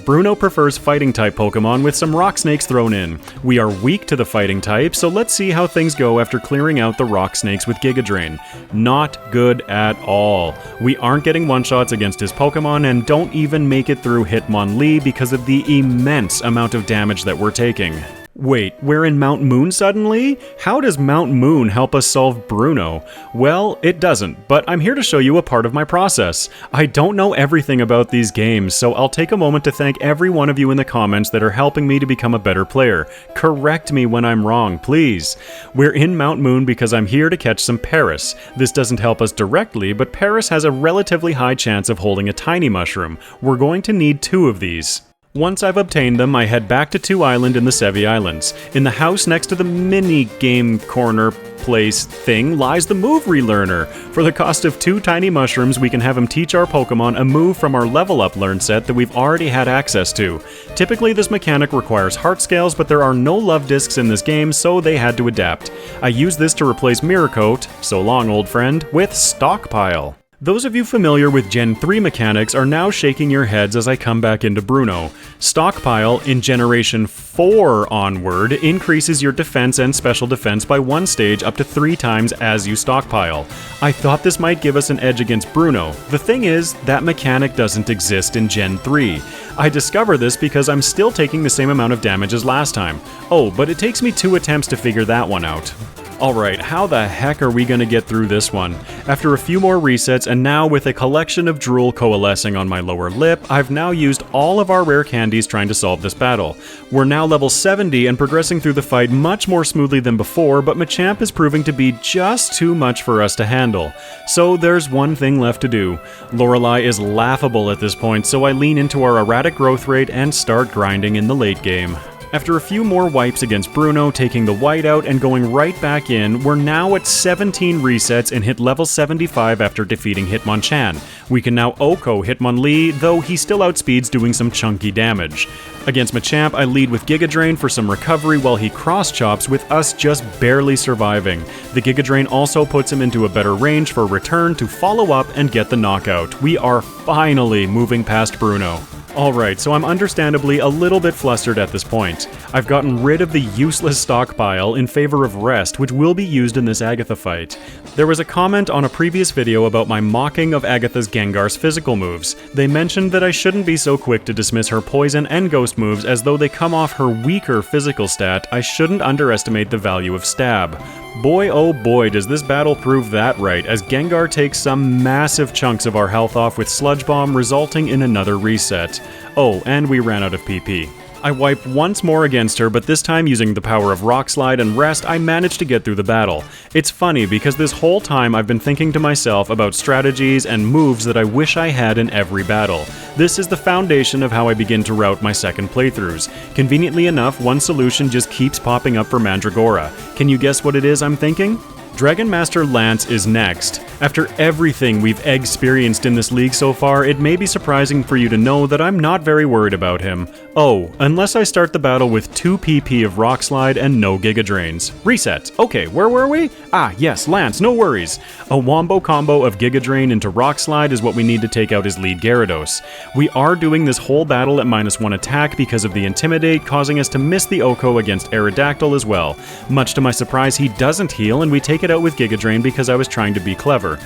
Bruno prefers fighting-type Pokemon with some Rock Snakes thrown in. We are weak to the fighting type, so let's see how things go after clearing out the Rock Snakes with Giga Drain. Not good at all. We aren't getting one-shots against his Pokemon and don't even make it through Hitmonlee because of the immense amount of damage that we're taking. Wait, we're in Mount Moon suddenly? How does Mount Moon help us solve Bruno? Well, it doesn't, but I'm here to show you a part of my process. I don't know everything about these games, so I'll take a moment to thank every one of you in the comments that are helping me to become a better player. Correct me when I'm wrong, please. We're in Mount Moon because I'm here to catch some Paris. This doesn't help us directly, but Paris has a relatively high chance of holding a tiny mushroom. We're going to need 2 of these. Once I've obtained them, I head back to 2 Island in the Sevi Islands. In the house next to the mini-game corner place thing lies the Move Relearner. For the cost of 2 tiny mushrooms, we can have him teach our Pokemon a move from our Level Up Learn set that we've already had access to. Typically, this mechanic requires heart scales, but there are no love discs in this game, so they had to adapt. I use this to replace Mirror Coat, so long old friend, with Stockpile. Those of you familiar with Gen 3 mechanics are now shaking your heads as I come back into Bruno. Stockpile, in Generation 4 onward, increases your defense and special defense by 1 stage up to 3 times as you stockpile. I thought this might give us an edge against Bruno. The thing is, that mechanic doesn't exist in Gen 3. I discover this because I'm still taking the same amount of damage as last time. Oh, but it takes me 2 attempts to figure that one out. Alright, how the heck are we gonna get through this one? After a few more resets, and now with a collection of drool coalescing on my lower lip, I've now used all of our rare candies trying to solve this battle. We're now level 70 and progressing through the fight much more smoothly than before, but Machamp is proving to be just too much for us to handle. So there's one thing left to do. Lorelei is laughable at this point, so I lean into our erratic growth rate and start grinding in the late game. After a few more wipes against Bruno, taking the white out and going right back in, we're now at 17 resets and hit level 75 after defeating Hitmonchan. We can now Oko Hitmonlee, though he still outspeeds doing some chunky damage. Against Machamp, I lead with Giga Drain for some recovery while he cross-chops, with us just barely surviving. The Giga Drain also puts him into a better range for return to follow up and get the knockout. We are finally moving past Bruno. Alright, so I'm understandably a little bit flustered at this point. I've gotten rid of the useless stockpile in favor of rest, which will be used in this Agatha fight. There was a comment on a previous video about my mocking of Agatha's Gengar's physical moves. They mentioned that I shouldn't be so quick to dismiss her poison and ghost moves as though they come off her weaker physical stat. I shouldn't underestimate the value of stab. Boy oh boy does this battle prove that right, as Gengar takes some massive chunks of our health off with Sludge Bomb, resulting in another reset. Oh, and we ran out of PP. I wipe once more against her, but this time using the power of Rock Slide and Rest, I managed to get through the battle. It's funny because this whole time I've been thinking to myself about strategies and moves that I wish I had in every battle. This is the foundation of how I begin to route my second playthroughs. Conveniently enough, one solution just keeps popping up for Mandragora. Can you guess what it is I'm thinking? Dragon Master Lance is next. After everything we've experienced in this league so far, it may be surprising for you to know that I'm not very worried about him. Oh, unless I start the battle with 2 PP of Rock Slide and no Giga Drains. Reset. Okay, where were we? Ah, yes, Lance, no worries. A wombo combo of Giga Drain into Rock Slide is what we need to take out his lead Gyarados. We are doing this whole battle at -1 attack because of the Intimidate, causing us to miss the Oko against Aerodactyl as well. Much to my surprise, he doesn't heal, and we take it out with Giga Drain because I was trying to be clever.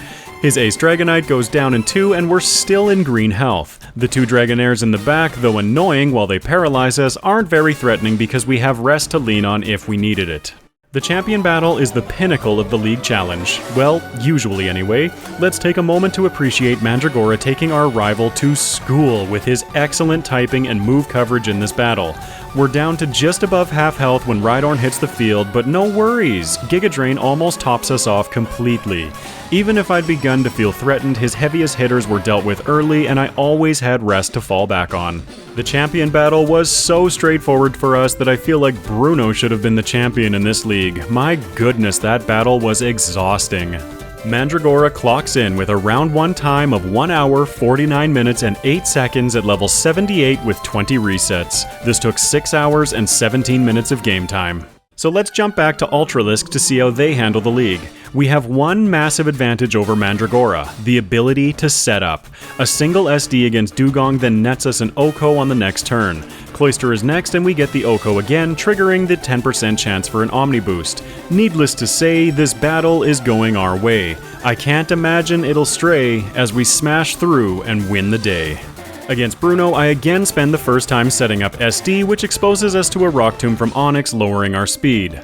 His Ace Dragonite goes down in 2, and we're still in green health. The 2 Dragonairs in the back, though annoying while they paralyze us, aren't very threatening because we have Rest to lean on if we needed it. The champion battle is the pinnacle of the league challenge. Well, usually anyway. Let's take a moment to appreciate Mandragora taking our rival to school with his excellent typing and move coverage in this battle. We're down to just above half health when Rhydorn hits the field, but no worries, Giga Drain almost tops us off completely. Even if I'd begun to feel threatened, his heaviest hitters were dealt with early, and I always had Rest to fall back on. The champion battle was so straightforward for us that I feel like Bruno should have been the champion in this league. My goodness, that battle was exhausting. Mandragora clocks in with a round 1 time of 1 hour, 49 minutes, and 8 seconds at level 78 with 20 resets. This took 6 hours and 17 minutes of game time. So let's jump back to Ultralisk to see how they handle the league. We have one massive advantage over Mandragora, the ability to set up. A single SD against Dugong then nets us an Oko on the next turn. Cloyster is next and we get the Oko again, triggering the 10% chance for an Omni Boost. Needless to say, this battle is going our way. I can't imagine it'll stray as we smash through and win the day. Against Bruno, I again spend the first time setting up SD, which exposes us to a Rock Tomb from Onix, lowering our speed.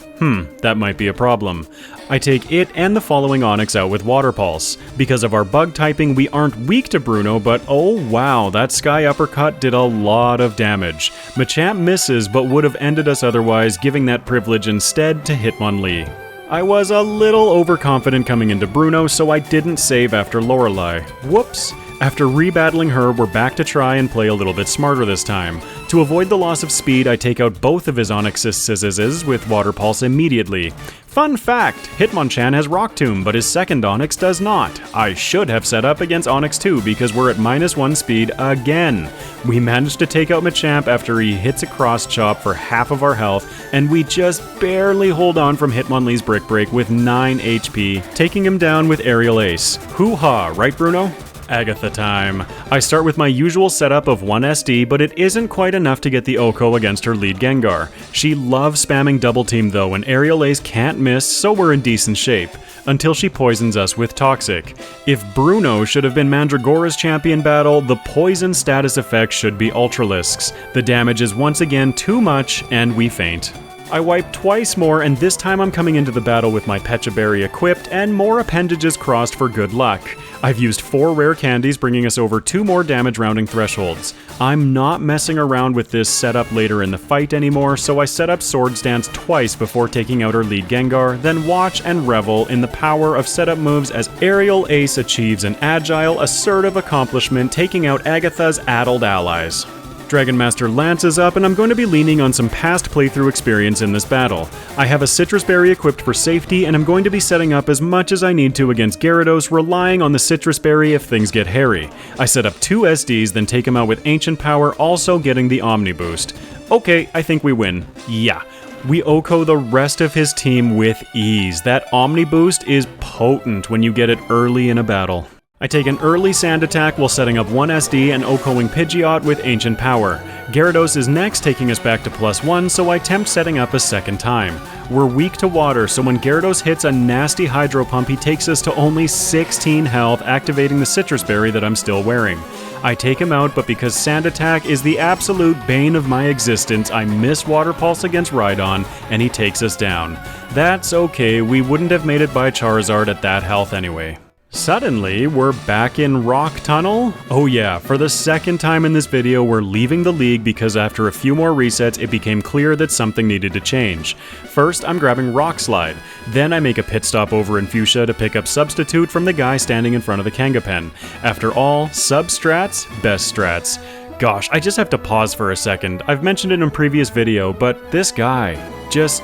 That might be a problem. I take it and the following Onix out with Water Pulse. Because of our bug typing, we aren't weak to Bruno, but oh wow, that Sky Uppercut did a lot of damage. Machamp misses, but would have ended us otherwise, giving that privilege instead to Hitmonlee. I was a little overconfident coming into Bruno, so I didn't save after Lorelei. Whoops! After rebattling her, we're back to try and play a little bit smarter this time. To avoid the loss of speed, I take out both of his Onixes with Water Pulse immediately. Fun fact! Hitmonchan has Rock Tomb, but his second Onix does not. I should have set up against Onix 2 because we're at -1 speed again. We managed to take out Machamp after he hits a Cross Chop for half of our health, and we just barely hold on from Hitmonlee's Brick Break with 9 HP, taking him down with Aerial Ace. Hoo-ha, right Bruno? Agatha time. I start with my usual setup of 1 SD, but it isn't quite enough to get the Oko against her lead Gengar. She loves spamming Double Team though, and Aerial Ace can't miss, so we're in decent shape. Until she poisons us with Toxic. If Bruno should have been Mandragora's champion battle, the poison status effect should be Ultralisk's. The damage is once again too much, and we faint. I wipe twice more, and this time I'm coming into the battle with my Pecha Berry equipped and more appendages crossed for good luck. I've used 4 rare candies, bringing us over 2 more damage rounding thresholds. I'm not messing around with this setup later in the fight anymore, so I set up Swords Dance twice before taking out our lead Gengar, then watch and revel in the power of setup moves as Aerial Ace achieves an agile, assertive accomplishment, taking out Agatha's addled allies. Dragon Master Lance is up, and I'm going to be leaning on some past playthrough experience in this battle. I have a Citrus Berry equipped for safety, and I'm going to be setting up as much as I need to against Gyarados, relying on the Citrus Berry if things get hairy. I set up 2 SDs, then take him out with Ancient Power, also getting the Omni Boost. Okay, I think we win. Yeah. We Oko the rest of his team with ease. That Omni Boost is potent when you get it early in a battle. I take an early Sand Attack while setting up 1 SD and OHKOing Pidgeot with Ancient Power. Gyarados is next, taking us back to +1, so I attempt setting up a second time. We're weak to water, so when Gyarados hits a nasty Hydro Pump, he takes us to only 16 health, activating the Citrus Berry that I'm still wearing. I take him out, but because Sand Attack is the absolute bane of my existence, I miss Water Pulse against Rhydon, and he takes us down. That's okay, we wouldn't have made it by Charizard at that health anyway. Suddenly, we're back in Rock Tunnel? Oh yeah, for the second time in this video, we're leaving the league because after a few more resets, it became clear that something needed to change. First, I'm grabbing Rock Slide. Then I make a pit stop over in Fuchsia to pick up Substitute from the guy standing in front of the Kangaskhan. After all, sub-strats, best strats. Gosh, I just have to pause for a second. I've mentioned it in a previous video, but this guy, just...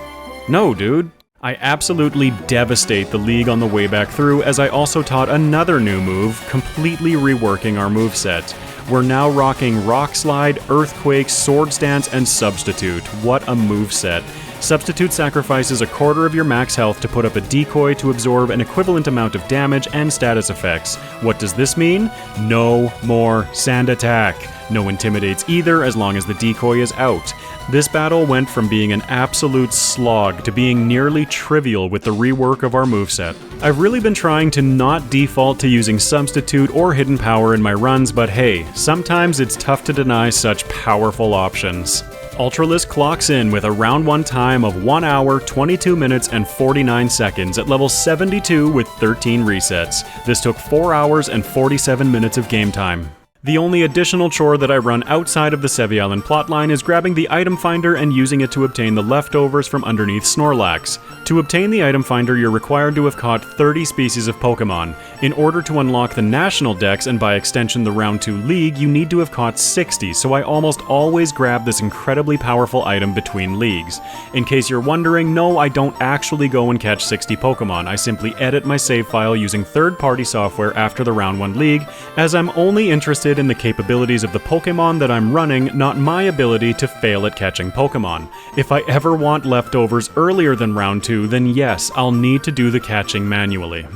no, dude. I absolutely devastate the league on the way back through, as I also taught another new move, completely reworking our moveset. We're now rocking Rock Slide, Earthquake, Swords Dance, and Substitute. What a moveset. Substitute sacrifices a quarter of your max health to put up a decoy to absorb an equivalent amount of damage and status effects. What does this mean? No more Sand Attack. No Intimidates either, as long as the decoy is out. This battle went from being an absolute slog to being nearly trivial with the rework of our moveset. I've really been trying to not default to using Substitute or Hidden Power in my runs, but hey, sometimes it's tough to deny such powerful options. Ultralisk clocks in with a round 1 time of 1 hour, 22 minutes, and 49 seconds at level 72 with 13 resets. This took 4 hours and 47 minutes of game time. The only additional chore that I run outside of the Sevii Island plotline is grabbing the item finder and using it to obtain the leftovers from underneath Snorlax. To obtain the item finder, you're required to have caught 30 species of Pokemon. In order to unlock the National Dex and by extension the Round 2 League, you need to have caught 60, so I almost always grab this incredibly powerful item between leagues. In case you're wondering, no, I don't actually go and catch 60 Pokemon. I simply edit my save file using third-party software after the Round 1 League, as I'm only interested in the capabilities of the Pokemon that I'm running, not my ability to fail at catching Pokemon. If I ever want leftovers earlier than Round 2, then yes, I'll need to do the catching manually.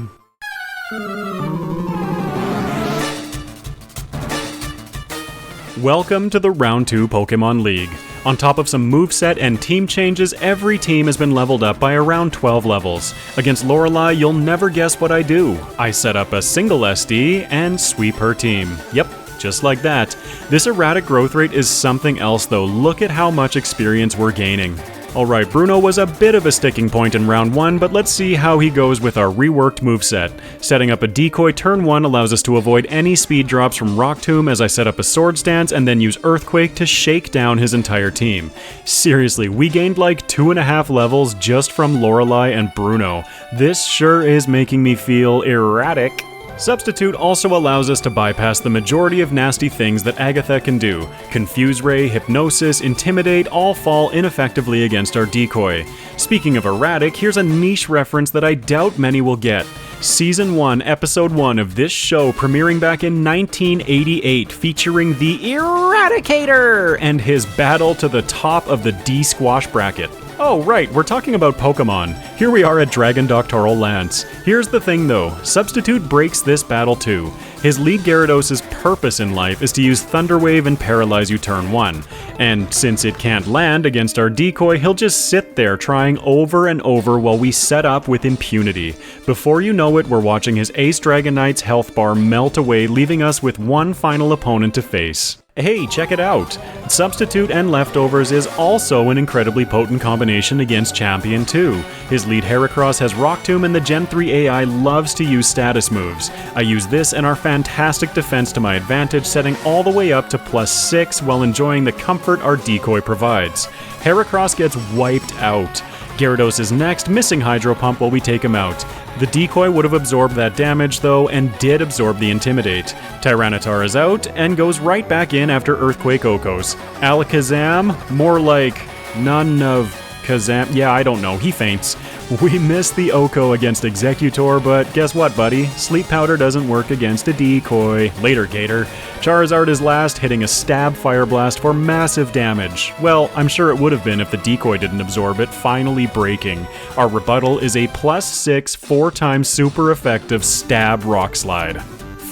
Welcome to the Round 2 Pokemon League. On top of some moveset and team changes, every team has been leveled up by around 12 levels. Against Lorelei, you'll never guess what I do. I set up a single SD and sweep her team. Yep, just like that. This erratic growth rate is something else though. Look at how much experience we're gaining. Alright, Bruno was a bit of a sticking point in round 1, but let's see how he goes with our reworked moveset. Setting up a decoy turn 1 allows us to avoid any speed drops from Rock Tomb as I set up a Swords Dance and then use Earthquake to shake down his entire team. Seriously, we gained like 2.5 levels just from Lorelei and Bruno. This sure is making me feel erratic. Substitute also allows us to bypass the majority of nasty things that Agatha can do. Confuse Ray, Hypnosis, Intimidate all fall ineffectively against our decoy. Speaking of erratic, here's a niche reference that I doubt many will get. Season 1, Episode 1 of this show premiering back in 1988, featuring the Eradicator and his battle to the top of the D-Squash bracket. Oh right, we're talking about Pokemon. Here we are at Dragon Doctoral Lance. Here's the thing though, Substitute breaks this battle too. His lead Gyarados' purpose in life is to use Thunder Wave and paralyze you turn 1. And since it can't land against our decoy, he'll just sit there trying over and over while we set up with impunity. Before you know it, we're watching his Ace Dragonite's health bar melt away, leaving us with one final opponent to face. Hey, check it out! Substitute and Leftovers is also an incredibly potent combination against Champion 2. His lead Heracross has Rock Tomb and the Gen 3 AI loves to use status moves. I use this and our fantastic defense to my advantage, setting all the way up to +6 while enjoying the comfort our decoy provides. Heracross gets wiped out. Gyarados is next, missing Hydro Pump while we take him out. The decoy would have absorbed that damage though, and did absorb the Intimidate. Tyranitar is out, and goes right back in after Earthquake Okos. Alakazam? More like none of Kazam. Yeah, I don't know, he faints. We missed the Oko against Executor, but guess what, buddy? Sleep Powder doesn't work against a decoy. Later, Gator. Charizard is last, hitting a Stab Fire Blast for massive damage. Well, I'm sure it would have been if the decoy didn't absorb it, finally breaking. Our rebuttal is a +6, 4x super effective Stab Rock Slide.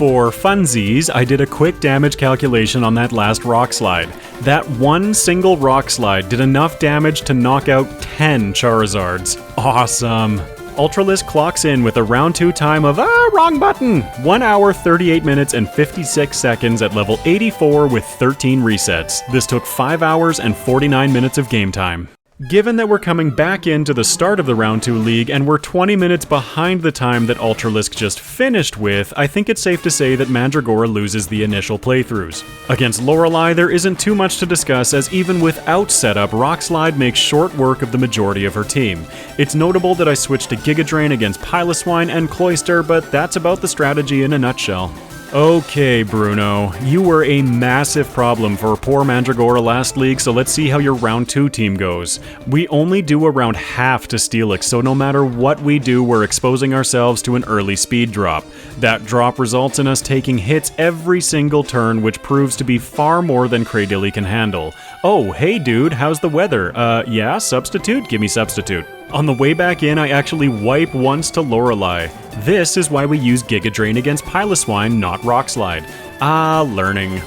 For funsies, I did a quick damage calculation on that last rock slide. That one single rock slide did enough damage to knock out 10 Charizards. Awesome! Ultralisk clocks in with a round 2 time of, wrong button! 1 hour, 38 minutes, and 56 seconds at level 84 with 13 resets. This took 5 hours and 49 minutes of game time. Given that we're coming back into the start of the Round 2 League and we're 20 minutes behind the time that Ultralisk just finished with, I think it's safe to say that Mandragora loses the initial playthroughs. Against Lorelei, there isn't too much to discuss, as even without setup, Rock Slide makes short work of the majority of her team. It's notable that I switched to Giga Drain against Piloswine and Cloyster, but that's about the strategy in a nutshell. Okay, Bruno, you were a massive problem for poor Mandragora last league, so let's see how your round 2 team goes. We only do around half to Steelix, so no matter what we do, we're exposing ourselves to an early speed drop. That drop results in us taking hits every single turn, which proves to be far more than Cradily can handle. Oh, hey dude, how's the weather? Yeah, substitute? Give me substitute. On the way back in, I actually wipe once to Lorelei. This is why we use Giga Drain against Piloswine, not Rock Slide. Learning.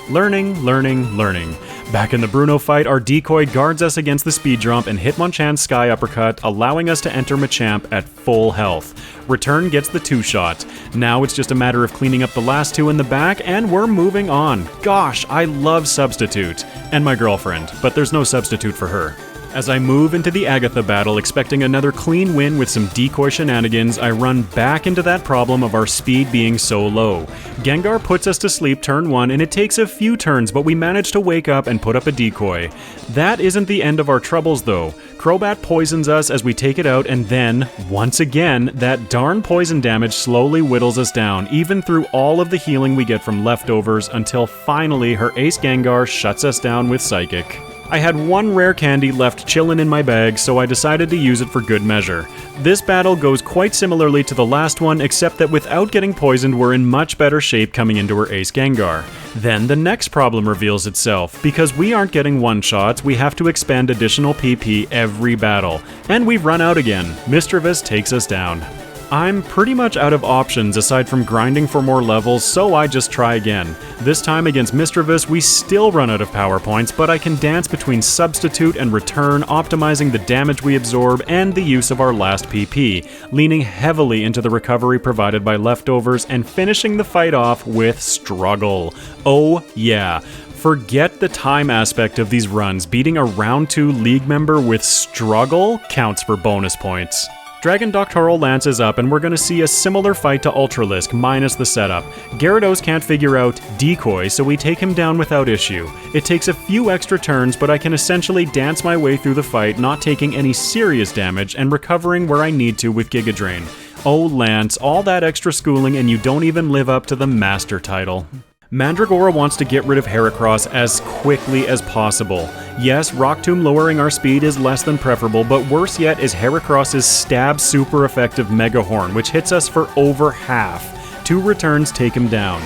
Back in the Bruno fight, our decoy guards us against the speed jump and Hitmonchan's Sky Uppercut, allowing us to enter Machamp at full health. Return gets the 2-shot. Now it's just a matter of cleaning up the last 2 in the back, and we're moving on. Gosh, I love Substitute. And my girlfriend, but there's no substitute for her. As I move into the Agatha battle, expecting another clean win with some decoy shenanigans, I run back into that problem of our speed being so low. Gengar puts us to sleep turn 1, and it takes a few turns, but we manage to wake up and put up a decoy. That isn't the end of our troubles though. Crobat poisons us as we take it out, and then, once again, that darn poison damage slowly whittles us down, even through all of the healing we get from leftovers, until finally her Ace Gengar shuts us down with Psychic. I had one rare candy left chillin' in my bag, so I decided to use it for good measure. This battle goes quite similarly to the last one, except that without getting poisoned, we're in much better shape coming into her Ace Gengar. Then the next problem reveals itself. Because we aren't getting one-shots, we have to expend additional PP every battle. And we've run out again. Mischievous takes us down. I'm pretty much out of options aside from grinding for more levels, so I just try again. This time against Mischievous, we still run out of power points, but I can dance between Substitute and Return, optimizing the damage we absorb and the use of our last PP, leaning heavily into the recovery provided by leftovers, and finishing the fight off with Struggle. Oh yeah. Forget the time aspect of these runs, beating a round 2 league member with Struggle counts for bonus points. Dragon Doctoral Lance is up, and we're going to see a similar fight to Ultralisk, minus the setup. Gyarados can't figure out Decoy, so we take him down without issue. It takes a few extra turns, but I can essentially dance my way through the fight, not taking any serious damage, and recovering where I need to with Giga Drain. Oh Lance, all that extra schooling and you don't even live up to the Master title. Mandragora wants to get rid of Heracross as quickly as possible. Yes, Rock Tomb lowering our speed is less than preferable, but worse yet is Heracross's stab super effective Mega Horn, which hits us for over half. 2 returns take him down.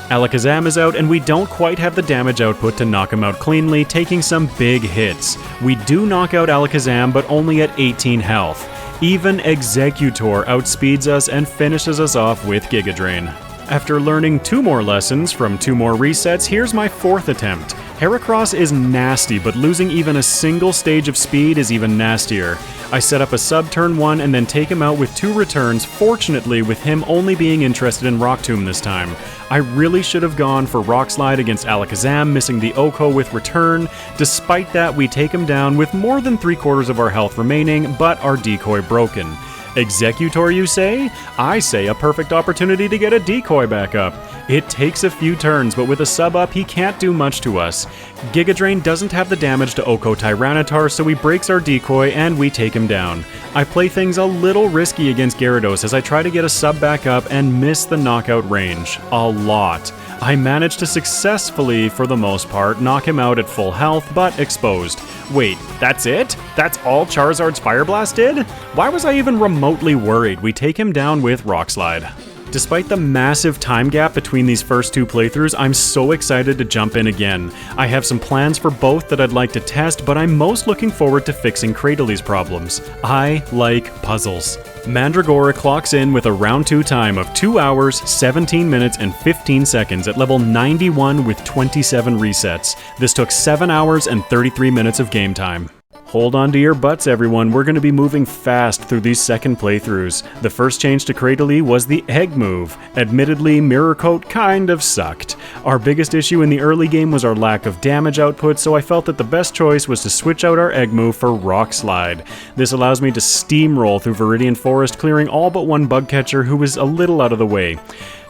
Alakazam is out, and we don't quite have the damage output to knock him out cleanly, taking some big hits. We do knock out Alakazam, but only at 18 health. Even Executor outspeeds us and finishes us off with Giga Drain. After learning 2 more lessons from 2 more resets, here's my 4th attempt. Heracross is nasty, but losing even a single stage of speed is even nastier. I set up a sub turn 1 and then take him out with 2 returns, fortunately with him only being interested in Rock Tomb this time. I really should have gone for Rock Slide against Alakazam, missing the Oko with return. Despite that, we take him down with more than 3/4 of our health remaining, but our decoy broken. Executor, you say? I say a perfect opportunity to get a decoy back up. It takes a few turns, but with a sub up, he can't do much to us. Giga Drain doesn't have the damage to Oko Tyranitar, so he breaks our decoy and we take him down. I play things a little risky against Gyarados as I try to get a sub back up and miss the knockout range. A lot. I managed to successfully, for the most part, knock him out at full health, but exposed. Wait, that's it? That's all Charizard's Fire Blast did? Why was I even remotely worried? We take him down with Rock Slide. Despite the massive time gap between these first 2 playthroughs, I'm so excited to jump in again. I have some plans for both that I'd like to test, but I'm most looking forward to fixing Cradily's problems. I like puzzles. Mandragora clocks in with a round 2 time of 2 hours, 17 minutes, and 15 seconds at level 91 with 27 resets. This took 7 hours and 33 minutes of game time. Hold on to your butts, everyone. We're going to be moving fast through these second playthroughs. The first change to Cradily was the egg move. Admittedly, Mirror Coat kind of sucked. Our biggest issue in the early game was our lack of damage output, so I felt that the best choice was to switch out our egg move for Rock Slide. This allows me to steamroll through Viridian Forest, clearing all but one bug catcher who was a little out of the way.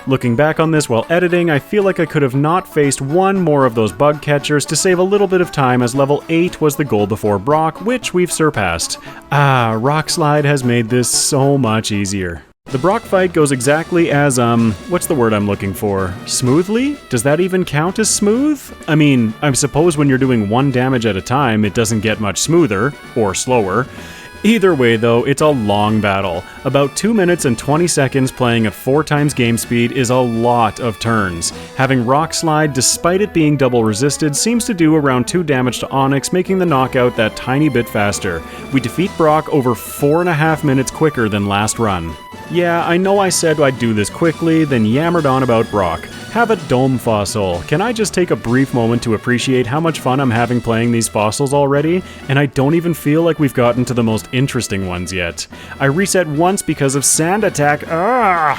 Looking back on this while editing, I feel like I could have not faced one more of those bug catchers to save a little bit of time, as level 8 was the goal before Brock, which we've surpassed. Rock Slide has made this so much easier. The Brock fight goes exactly as, what's the word I'm looking for? Smoothly? Does that even count as smooth? I mean, I suppose when you're doing 1 damage at a time, it doesn't get much smoother, or slower. Either way though, it's a long battle. About 2 minutes and 20 seconds playing at 4 times game speed is a lot of turns. Having Rock Slide, despite it being double resisted, seems to do around 2 damage to Onyx, making the knockout that tiny bit faster. We defeat Brock over 4.5 minutes quicker than last run. Yeah, I know I said I'd do this quickly, then yammered on about Brock. Have a dome fossil. Can I just take a brief moment to appreciate how much fun I'm having playing these fossils already? And I don't even feel like we've gotten to the most interesting ones yet. I reset once because of Sand Attack,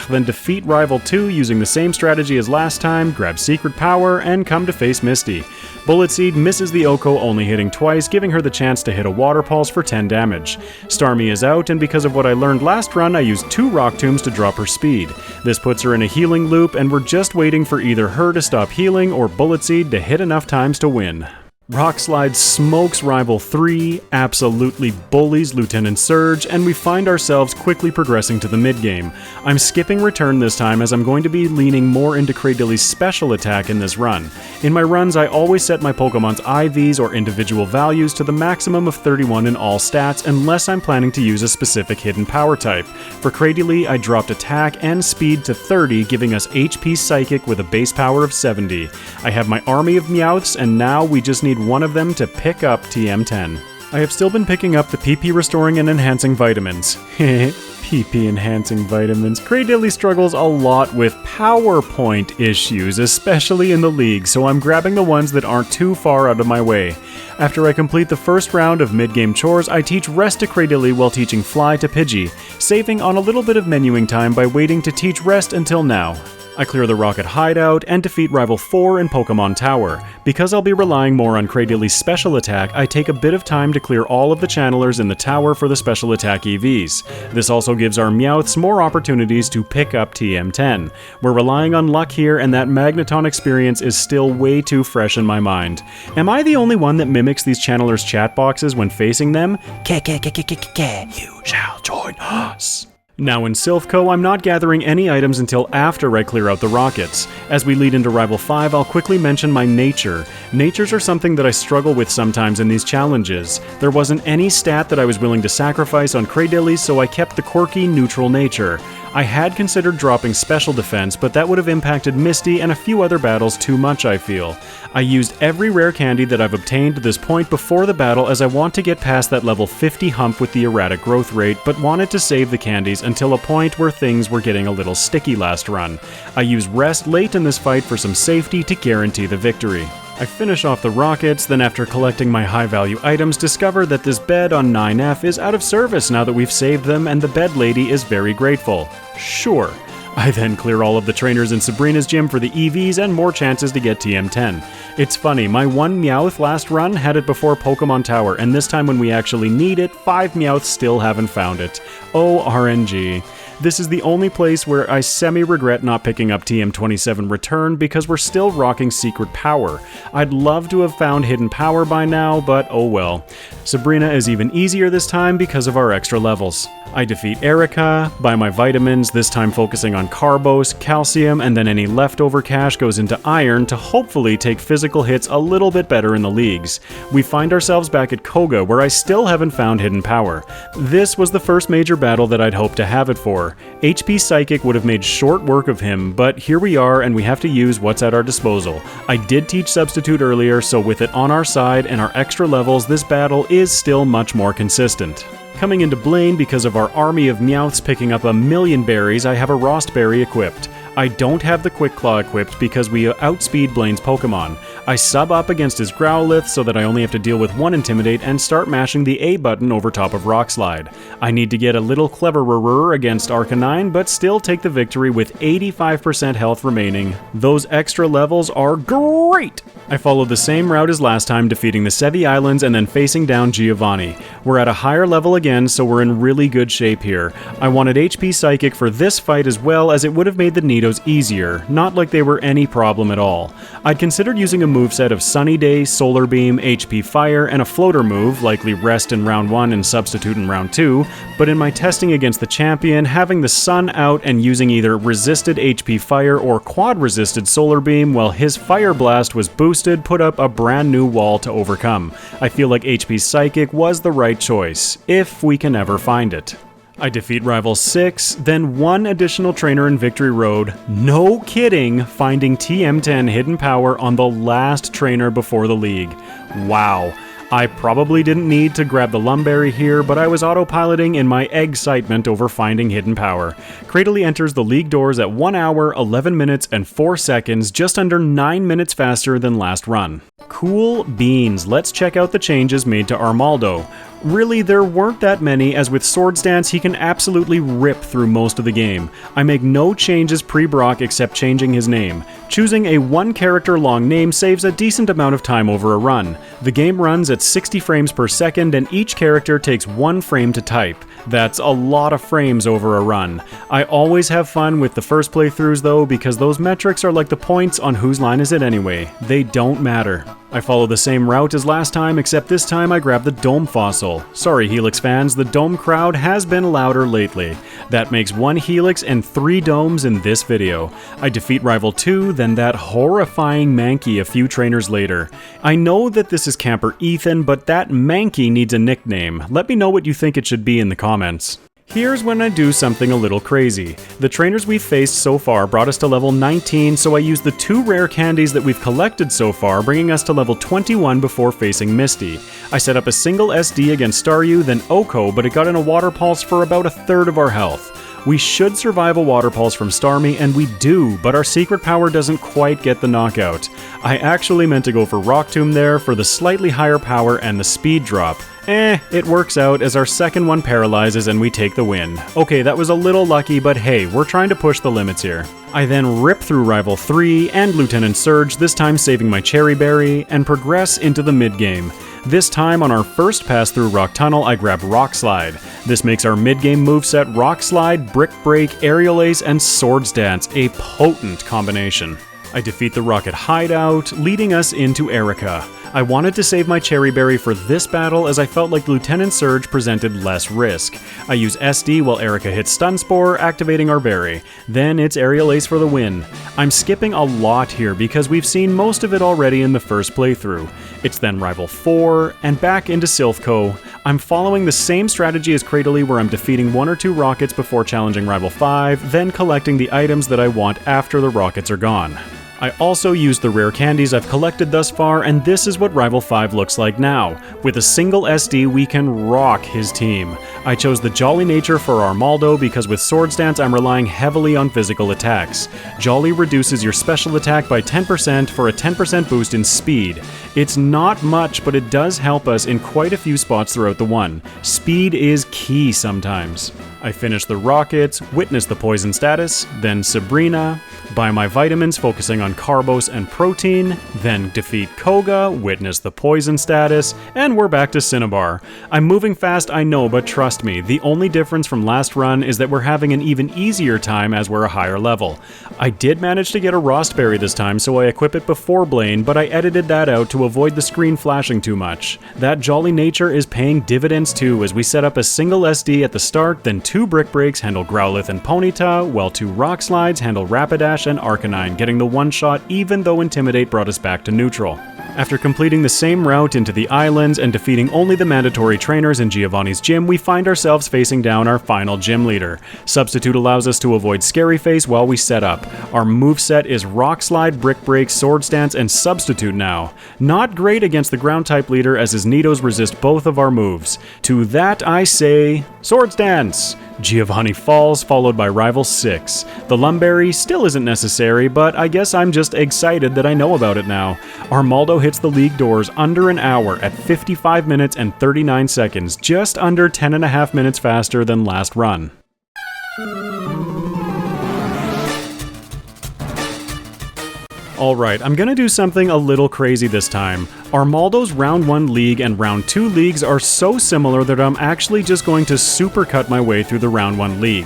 then defeat Rival 2 using the same strategy as last time, grab Secret Power, and come to face Misty. Bullet Seed misses the Oko, only hitting twice, giving her the chance to hit a Water Pulse for 10 damage. Starmie is out, and because of what I learned last run, I used 2 Rock Tombs to drop her speed. This puts her in a healing loop, and we're just waiting for either her to stop healing or Bullet Seed to hit enough times to win. Rock Slide smokes Rival 3, absolutely bullies Lieutenant Surge, and we find ourselves quickly progressing to the mid-game. I'm skipping Return this time as I'm going to be leaning more into Cradily's special attack in this run. In my runs, I always set my Pokemon's IVs or individual values to the maximum of 31 in all stats unless I'm planning to use a specific hidden power type. For Cradily, I dropped attack and speed to 30, giving us HP Psychic with a base power of 70. I have my army of Meowths, and now we just need one of them to pick up TM10. I have still been picking up the PP restoring and enhancing vitamins. PP enhancing vitamins. Cradily struggles a lot with PowerPoint issues, especially in the league, so I'm grabbing the ones that aren't too far out of my way. After I complete the first round of mid-game chores, I teach Rest to Cradily while teaching Fly to Pidgey, saving on a little bit of menuing time by waiting to teach Rest until now. I clear the Rocket Hideout and defeat Rival 4 in Pokemon Tower. Because I'll be relying more on Cradily's special attack, I take a bit of time to clear all of the channelers in the tower for the special attack EVs. This also gives our Meowths more opportunities to pick up TM10. We're relying on luck here, and that Magneton experience is still way too fresh in my mind. Am I the only one that mimics these channelers' chat boxes when facing them? You shall join us. Now in Silphco, I'm not gathering any items until after I clear out the rockets. As we lead into Rival 5, I'll quickly mention my nature. Natures are something that I struggle with sometimes in these challenges. There wasn't any stat that I was willing to sacrifice on Cradily, so I kept the quirky, neutral nature. I had considered dropping Special Defense, but that would have impacted Misty and a few other battles too much, I feel. I used every rare candy that I've obtained to this point before the battle, as I want to get past that level 50 hump with the erratic growth rate, but wanted to save the candies until a point where things were getting a little sticky last run. I used Rest late in this fight for some safety to guarantee the victory. I finish off the rockets, then after collecting my high-value items, discover that this bed on 9F is out of service now that we've saved them, and the bed lady is very grateful. Sure. I then clear all of the trainers in Sabrina's gym for the EVs and more chances to get TM10. It's funny, my one Meowth last run had it before Pokemon Tower, and this time when we actually need it, 5 Meowths still haven't found it. Oh, RNG. This is the only place where I semi-regret not picking up TM27 Return because we're still rocking Secret Power. I'd love to have found Hidden Power by now, but oh well. Sabrina is even easier this time because of our extra levels. I defeat Erica, buy my vitamins, this time focusing on Carbos, Calcium, and then any leftover cash goes into Iron to hopefully take physical hits a little bit better in the leagues. We find ourselves back at Koga, where I still haven't found Hidden Power. This was the first major battle that I'd hoped to have it for. HP Psychic would have made short work of him, but here we are and we have to use what's at our disposal. I did teach Substitute earlier, so with it on our side and our extra levels, this battle is still much more consistent. Coming into Blaine, because of our army of Meowths picking up 1,000,000 berries, I have a Rost Berry equipped. I don't have the Quick Claw equipped because we outspeed Blaine's Pokemon. I sub up against his Growlithe so that I only have to deal with 1 Intimidate and start mashing the A button over top of Rock Slide. I need to get a little cleverer against Arcanine, but still take the victory with 85% health remaining. Those extra levels are great! I followed the same route as last time, defeating the Sevi Islands and then facing down Giovanni. We're at a higher level again, so we're in really good shape here. I wanted HP Psychic for this fight as well, as it would have made the Nidos easier, not like they were any problem at all. I'd considered using a moveset of Sunny Day, Solar Beam, HP Fire, and a floater move, likely Rest in round 1 and Substitute in round 2, but in my testing against the champion, having the Sun out and using either resisted HP Fire or quad-resisted Solar Beam while his Fire Blast was boosted put up a brand new wall to overcome. I feel like HP Psychic was the right choice, if we can ever find it. I defeat Rival 6, then 1 additional trainer in Victory Road. No kidding, finding TM10 Hidden Power on the last trainer before the league. Wow. I probably didn't need to grab the Lumberry here, but I was autopiloting in my excitement over finding Hidden Power. Cradily enters the league doors at 1 hour, 11 minutes, and 4 seconds, just under 9 minutes faster than last run. Cool beans, let's check out the changes made to Armaldo. Really, there weren't that many, as with Swords Dance he can absolutely rip through most of the game. I make no changes pre-Brock except changing his name. Choosing a 1 character long name saves a decent amount of time over a run. The game runs at 60 frames per second and each character takes 1 frame to type. That's a lot of frames over a run. I always have fun with the first playthroughs though, because those metrics are like the points on whose line is it anyway. They don't matter. I follow the same route as last time, except this time I grab the Dome Fossil. Sorry Helix fans, the Dome crowd has been louder lately. That makes 1 Helix and 3 Domes in this video. I defeat Rival 2, then that horrifying Mankey a few trainers later. I know that this is Camper Ethan, but that Mankey needs a nickname. Let me know what you think it should be in the comments. Here's when I do something a little crazy. The trainers we've faced so far brought us to level 19, so I used the 2 rare candies that we've collected so far, bringing us to level 21 before facing Misty. I set up a single SD against Staryu, then Oko, but it got in a Water Pulse for about 1/3 of our health. We should survive a Water Pulse from Starmie, and we do, but our secret power doesn't quite get the knockout. I actually meant to go for Rock Tomb there for the slightly higher power and the speed drop. It works out as our second one paralyzes and we take the win. Okay, that was a little lucky, but hey, we're trying to push the limits here. I then rip through Rival 3 and Lieutenant Surge, this time saving my Cherry Berry, and progress into the mid-game. This time on our first pass through Rock Tunnel, I grab Rock Slide. This makes our mid-game moveset Rock Slide, Brick Break, Aerial Ace, and Swords Dance, a potent combination. I defeat the Rocket Hideout, leading us into Erica. I wanted to save my Cherry Berry for this battle as I felt like Lieutenant Surge presented less risk. I use SD while Erica hits Stun Spore, activating our berry. Then it's Aerial Ace for the win. I'm skipping a lot here because we've seen most of it already in the first playthrough. It's then Rival 4, and back into Silphco. I'm following the same strategy as Cradily where I'm defeating 1 or 2 rockets before challenging Rival 5, then collecting the items that I want after the rockets are gone. I also used the rare candies I've collected thus far, and this is what Rival 5 looks like now. With a single SD, we can rock his team. I chose the Jolly Nature for Armaldo because with Swords Dance I'm relying heavily on physical attacks. Jolly reduces your special attack by 10% for a 10% boost in speed. It's not much, but it does help us in quite a few spots throughout the one. Speed is key sometimes. I finish the rockets, witness the poison status, then Sabrina, buy my vitamins focusing on carbos and protein, then defeat Koga, witness the poison status, and we're back to Cinnabar. I'm moving fast, I know, but trust me, the only difference from last run is that we're having an even easier time as we're a higher level. I did manage to get a Rost Berry this time, so I equip it before Blaine, but I edited that out to avoid the screen flashing too much. That Jolly Nature is paying dividends too, as we set up a single SD at the start, then 2 Brick Breaks handle Growlithe and Ponyta, while 2 Rock Slides handle Rapidash and Arcanine, getting the one-shot even though Intimidate brought us back to neutral. After completing the same route into the islands and defeating only the mandatory trainers in Giovanni's gym, we find ourselves facing down our final gym leader. Substitute allows us to avoid Scary Face while we set up. Our moveset is Rock Slide, Brick Break, Sword Stance, and Substitute now. Not great against the ground type leader as his Nidos resist both of our moves. To that I say, Sword Stance! Giovanni falls, followed by Rival 6. The Lumberry still isn't necessary, but I guess I'm just excited that I know about it now. Armaldo hits the league doors under an hour at 55 minutes and 39 seconds, just under 10.5 minutes faster than last run. Alright, I'm gonna do something a little crazy this time. Armaldo's Round 1 League and Round 2 Leagues are so similar that I'm actually just going to supercut my way through the Round 1 League.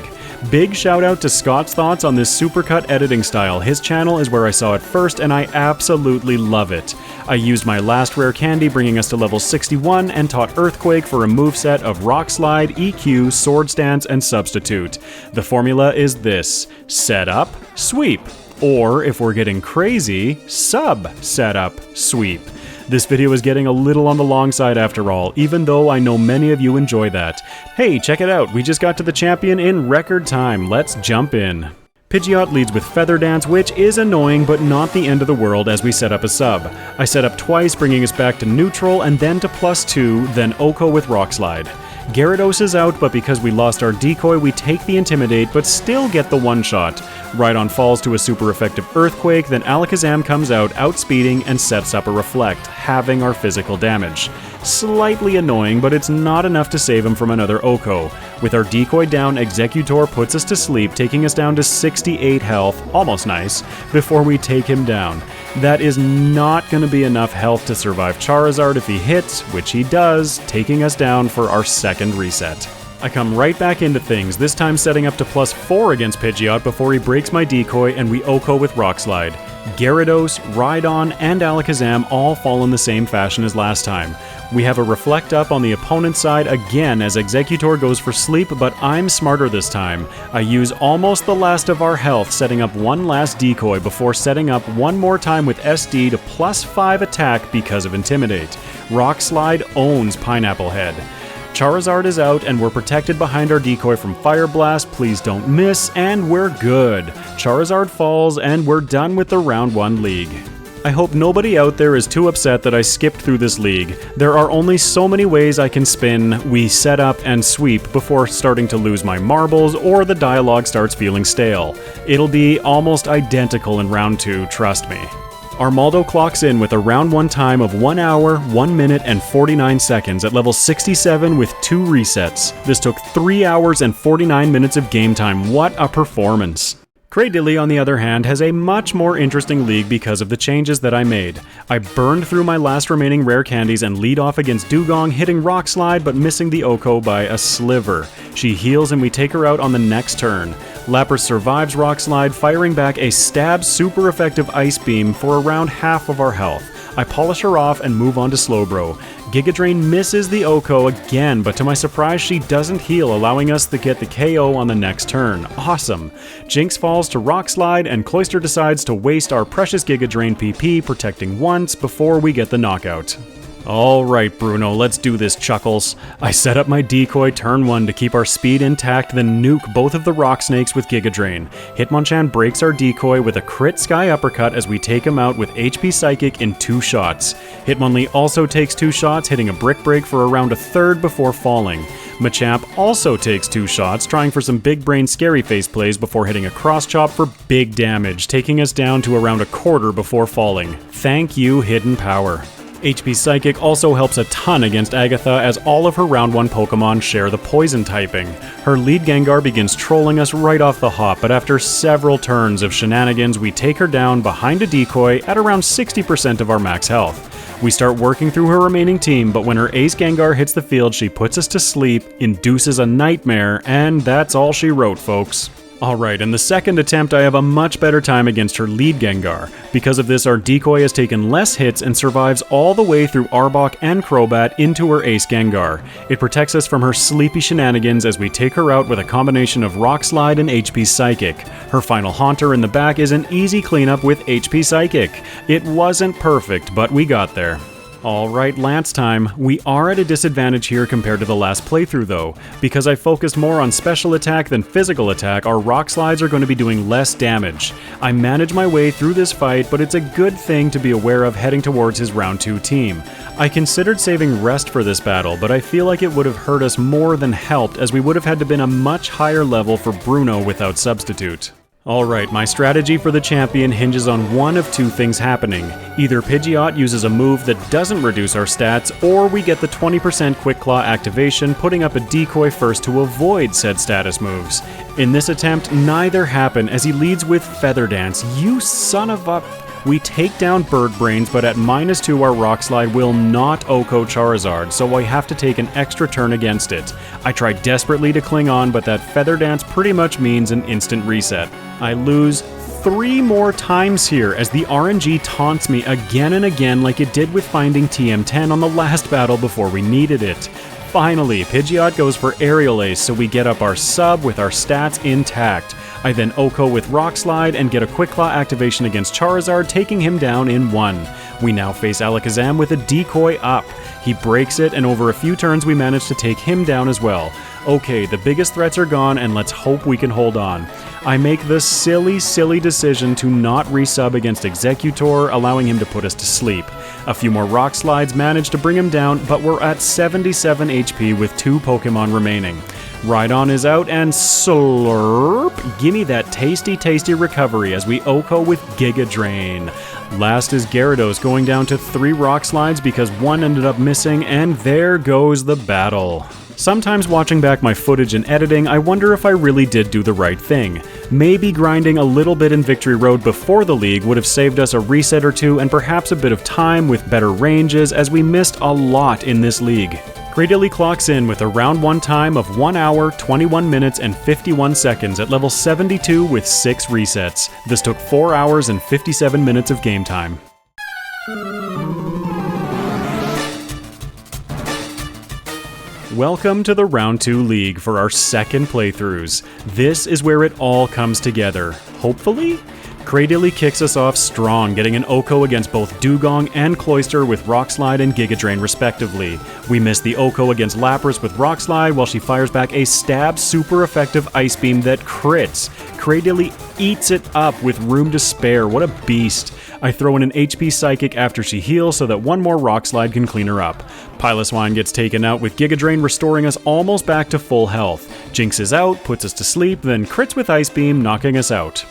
Big shout out to Scott's thoughts on this supercut editing style. His channel is where I saw it first and I absolutely love it. I used my last rare candy bringing us to level 61 and taught Earthquake for a moveset of Rock Slide, EQ, Sword Stance, and Substitute. The formula is this: set up, sweep. Or, if we're getting crazy, sub, setup, sweep. This video is getting a little on the long side after all, even though I know many of you enjoy that. Hey, check it out, we just got to the champion in record time, let's jump in. Pidgeot leads with Feather Dance, which is annoying but not the end of the world as we set up a sub. I set up twice, bringing us back to neutral and then to +2, then Oko with Rock Slide. Gyarados is out, but because we lost our decoy, we take the Intimidate, but still get the one-shot. Rhydon falls to a super effective Earthquake, then Alakazam comes out, outspeeding, and sets up a Reflect, halving our physical damage. Slightly annoying, but it's not enough to save him from another Oko. With our decoy down, Exeggutor puts us to sleep, taking us down to 68 health, almost nice, before we take him down. That is not going to be enough health to survive Charizard if he hits, which he does, taking us down for our second reset. I come right back into things, this time setting up to +4 against Pidgeot before he breaks my decoy and we Oko with Rock Slide. Gyarados, Rhydon, and Alakazam all fall in the same fashion as last time. We have a Reflect up on the opponent's side again as Exeggutor goes for sleep, but I'm smarter this time. I use almost the last of our health, setting up one last decoy before setting up one more time with SD to +5 attack because of Intimidate. Rock Slide owns Pineapple Head. Charizard is out and we're protected behind our decoy from Fire Blast, please don't miss, and we're good. Charizard falls and we're done with the Round 1 League. I hope nobody out there is too upset that I skipped through this league. There are only so many ways I can spin, we set up and sweep before starting to lose my marbles or the dialogue starts feeling stale. It'll be almost identical in Round 2, trust me. Armaldo clocks in with a Round 1 time of 1 hour, 1 minute, and 49 seconds at level 67 with 2 resets. This took 3 hours and 49 minutes of game time. What a performance! Cradily, on the other hand, has a much more interesting league because of the changes that I made. I burned through my last remaining rare candies and lead off against Dugong, hitting Rock Slide but missing the Oko by a sliver. She heals and we take her out on the next turn. Lapras survives Rock Slide, firing back a stab super effective Ice Beam for around half of our health. I polish her off and move on to Slowbro. Giga Drain misses the Oko again, but to my surprise she doesn't heal, allowing us to get the KO on the next turn. Awesome! Jinx falls to Rock Slide and Cloyster decides to waste our precious Giga Drain PP, protecting once before we get the knockout. Alright Bruno, let's do this, Chuckles. I set up my decoy turn 1 to keep our speed intact, then nuke both of the Rock Snakes with Giga Drain. Hitmonchan breaks our decoy with a crit Sky Uppercut as we take him out with HP Psychic in 2 shots. Hitmonlee also takes 2 shots, hitting a Brick Break for around a third before falling. Machamp also takes 2 shots, trying for some big brain Scary Face plays before hitting a Cross Chop for big damage, taking us down to around a quarter before falling. Thank you, Hidden Power. HP Psychic also helps a ton against Agatha as all of her Round 1 Pokémon share the Poison typing. Her lead Gengar begins trolling us right off the hop, but after several turns of shenanigans, we take her down behind a decoy at around 60% of our max health. We start working through her remaining team, but when her ace Gengar hits the field, she puts us to sleep, induces a nightmare, and that's all she wrote, folks. Alright, in the second attempt I have a much better time against her lead Gengar. Because of this, our decoy has taken less hits and survives all the way through Arbok and Crobat into her ace Gengar. It protects us from her sleepy shenanigans as we take her out with a combination of Rock Slide and HP Psychic. Her final Haunter in the back is an easy cleanup with HP Psychic. It wasn't perfect, but we got there. Alright, Lance time. We are at a disadvantage here compared to the last playthrough though. Because I focused more on special attack than physical attack, our rock slides are going to be doing less damage. I manage my way through this fight, but it's a good thing to be aware of heading towards his round 2 team. I considered saving rest for this battle, but I feel like it would have hurt us more than helped as we would have had to been a much higher level for Bruno without substitute. Alright, my strategy for the champion hinges on one of two things happening. Either Pidgeot uses a move that doesn't reduce our stats, or we get the 20% Quick Claw activation, putting up a decoy first to avoid said status moves. In this attempt, neither happen as he leads with Feather Dance. You son of a... We take down Bird Brains, but at -2 our Rock Slide will not OHKO Charizard, so I have to take an extra turn against it. I try desperately to cling on, but that Feather Dance pretty much means an instant reset. I lose 3 more times here as the RNG taunts me again and again like it did with finding TM10 on the last battle before we needed it. Finally, Pidgeot goes for Aerial Ace, so we get up our sub with our stats intact. I then OHKO with Rock Slide and get a Quick Claw activation against Charizard, taking him down in 1. We now face Alakazam with a decoy up. He breaks it, and over a few turns we manage to take him down as well. Okay, the biggest threats are gone, and let's hope we can hold on. I make the silly decision to not resub against Executor, allowing him to put us to sleep. A few more Rock Slides manage to bring him down, but we're at 77 HP with 2 Pokemon remaining. Rhydon is out, and slurp! Gimme that tasty recovery as we OHKO with Giga Drain. Last is Gyarados going down to 3 Rock Slides because 1 ended up missing, and there goes the battle. Sometimes watching back my footage and editing, I wonder if I really did do the right thing. Maybe grinding a little bit in Victory Road before the league would have saved us a reset or 2 and perhaps a bit of time with better ranges, as we missed a lot in this league. Cradily clocks in with a round 1 time of 1 hour, 21 minutes, and 51 seconds at level 72 with 6 resets. This took 4 hours and 57 minutes of game time. Welcome to the Round 2 League for our second playthroughs. This is where it all comes together. Hopefully? Cradily kicks us off strong, getting an OHKO against both Dugong and Cloyster with Rock Slide and Giga Drain respectively. We miss the OHKO against Lapras with Rock Slide while she fires back a stab super effective Ice Beam that crits. Cradily eats it up with room to spare. What a beast. I throw in an HP Psychic after she heals so that 1 more Rock Slide can clean her up. Piloswine gets taken out with Giga Drain, restoring us almost back to full health. Jinx is out, puts us to sleep, then crits with Ice Beam, knocking us out.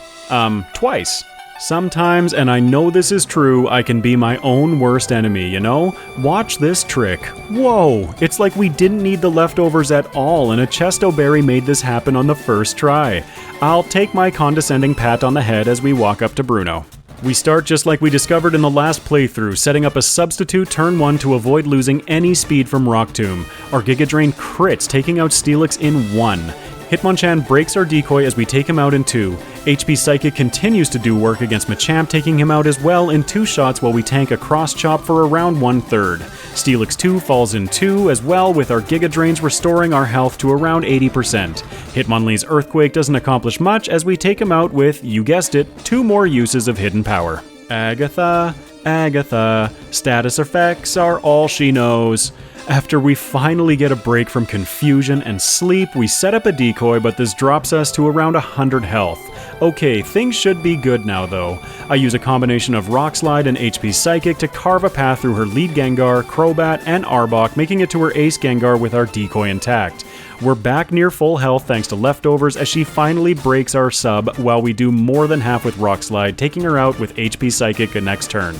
Twice. Sometimes, and I know this is true, I can be my own worst enemy, you know? Watch this trick. Whoa! It's like we didn't need the leftovers at all, and a Chesto Berry made this happen on the first try. I'll take my condescending pat on the head as we walk up to Bruno. We start just like we discovered in the last playthrough, setting up a substitute turn 1 to avoid losing any speed from Rock Tomb. Our Giga Drain crits, taking out Steelix in 1. Hitmonchan breaks our decoy as we take him out in 2. HP Psychic continues to do work against Machamp, taking him out as well in 2 shots while we tank a Cross Chop for around 1/3. Steelix 2 falls in 2 as well, with our Giga Drains restoring our health to around 80%. Hitmonlee's Earthquake doesn't accomplish much as we take him out with, you guessed it, 2 more uses of hidden power. Agatha, status effects are all she knows. After we finally get a break from confusion and sleep, we set up a decoy, but this drops us to around 100 health. Okay, things should be good now though. I use a combination of Rock Slide and HP Psychic to carve a path through her lead Gengar, Crobat, and Arbok, making it to her ace Gengar with our decoy intact. We're back near full health thanks to leftovers as she finally breaks our sub while we do more than half with Rock Slide, taking her out with HP Psychic the next turn.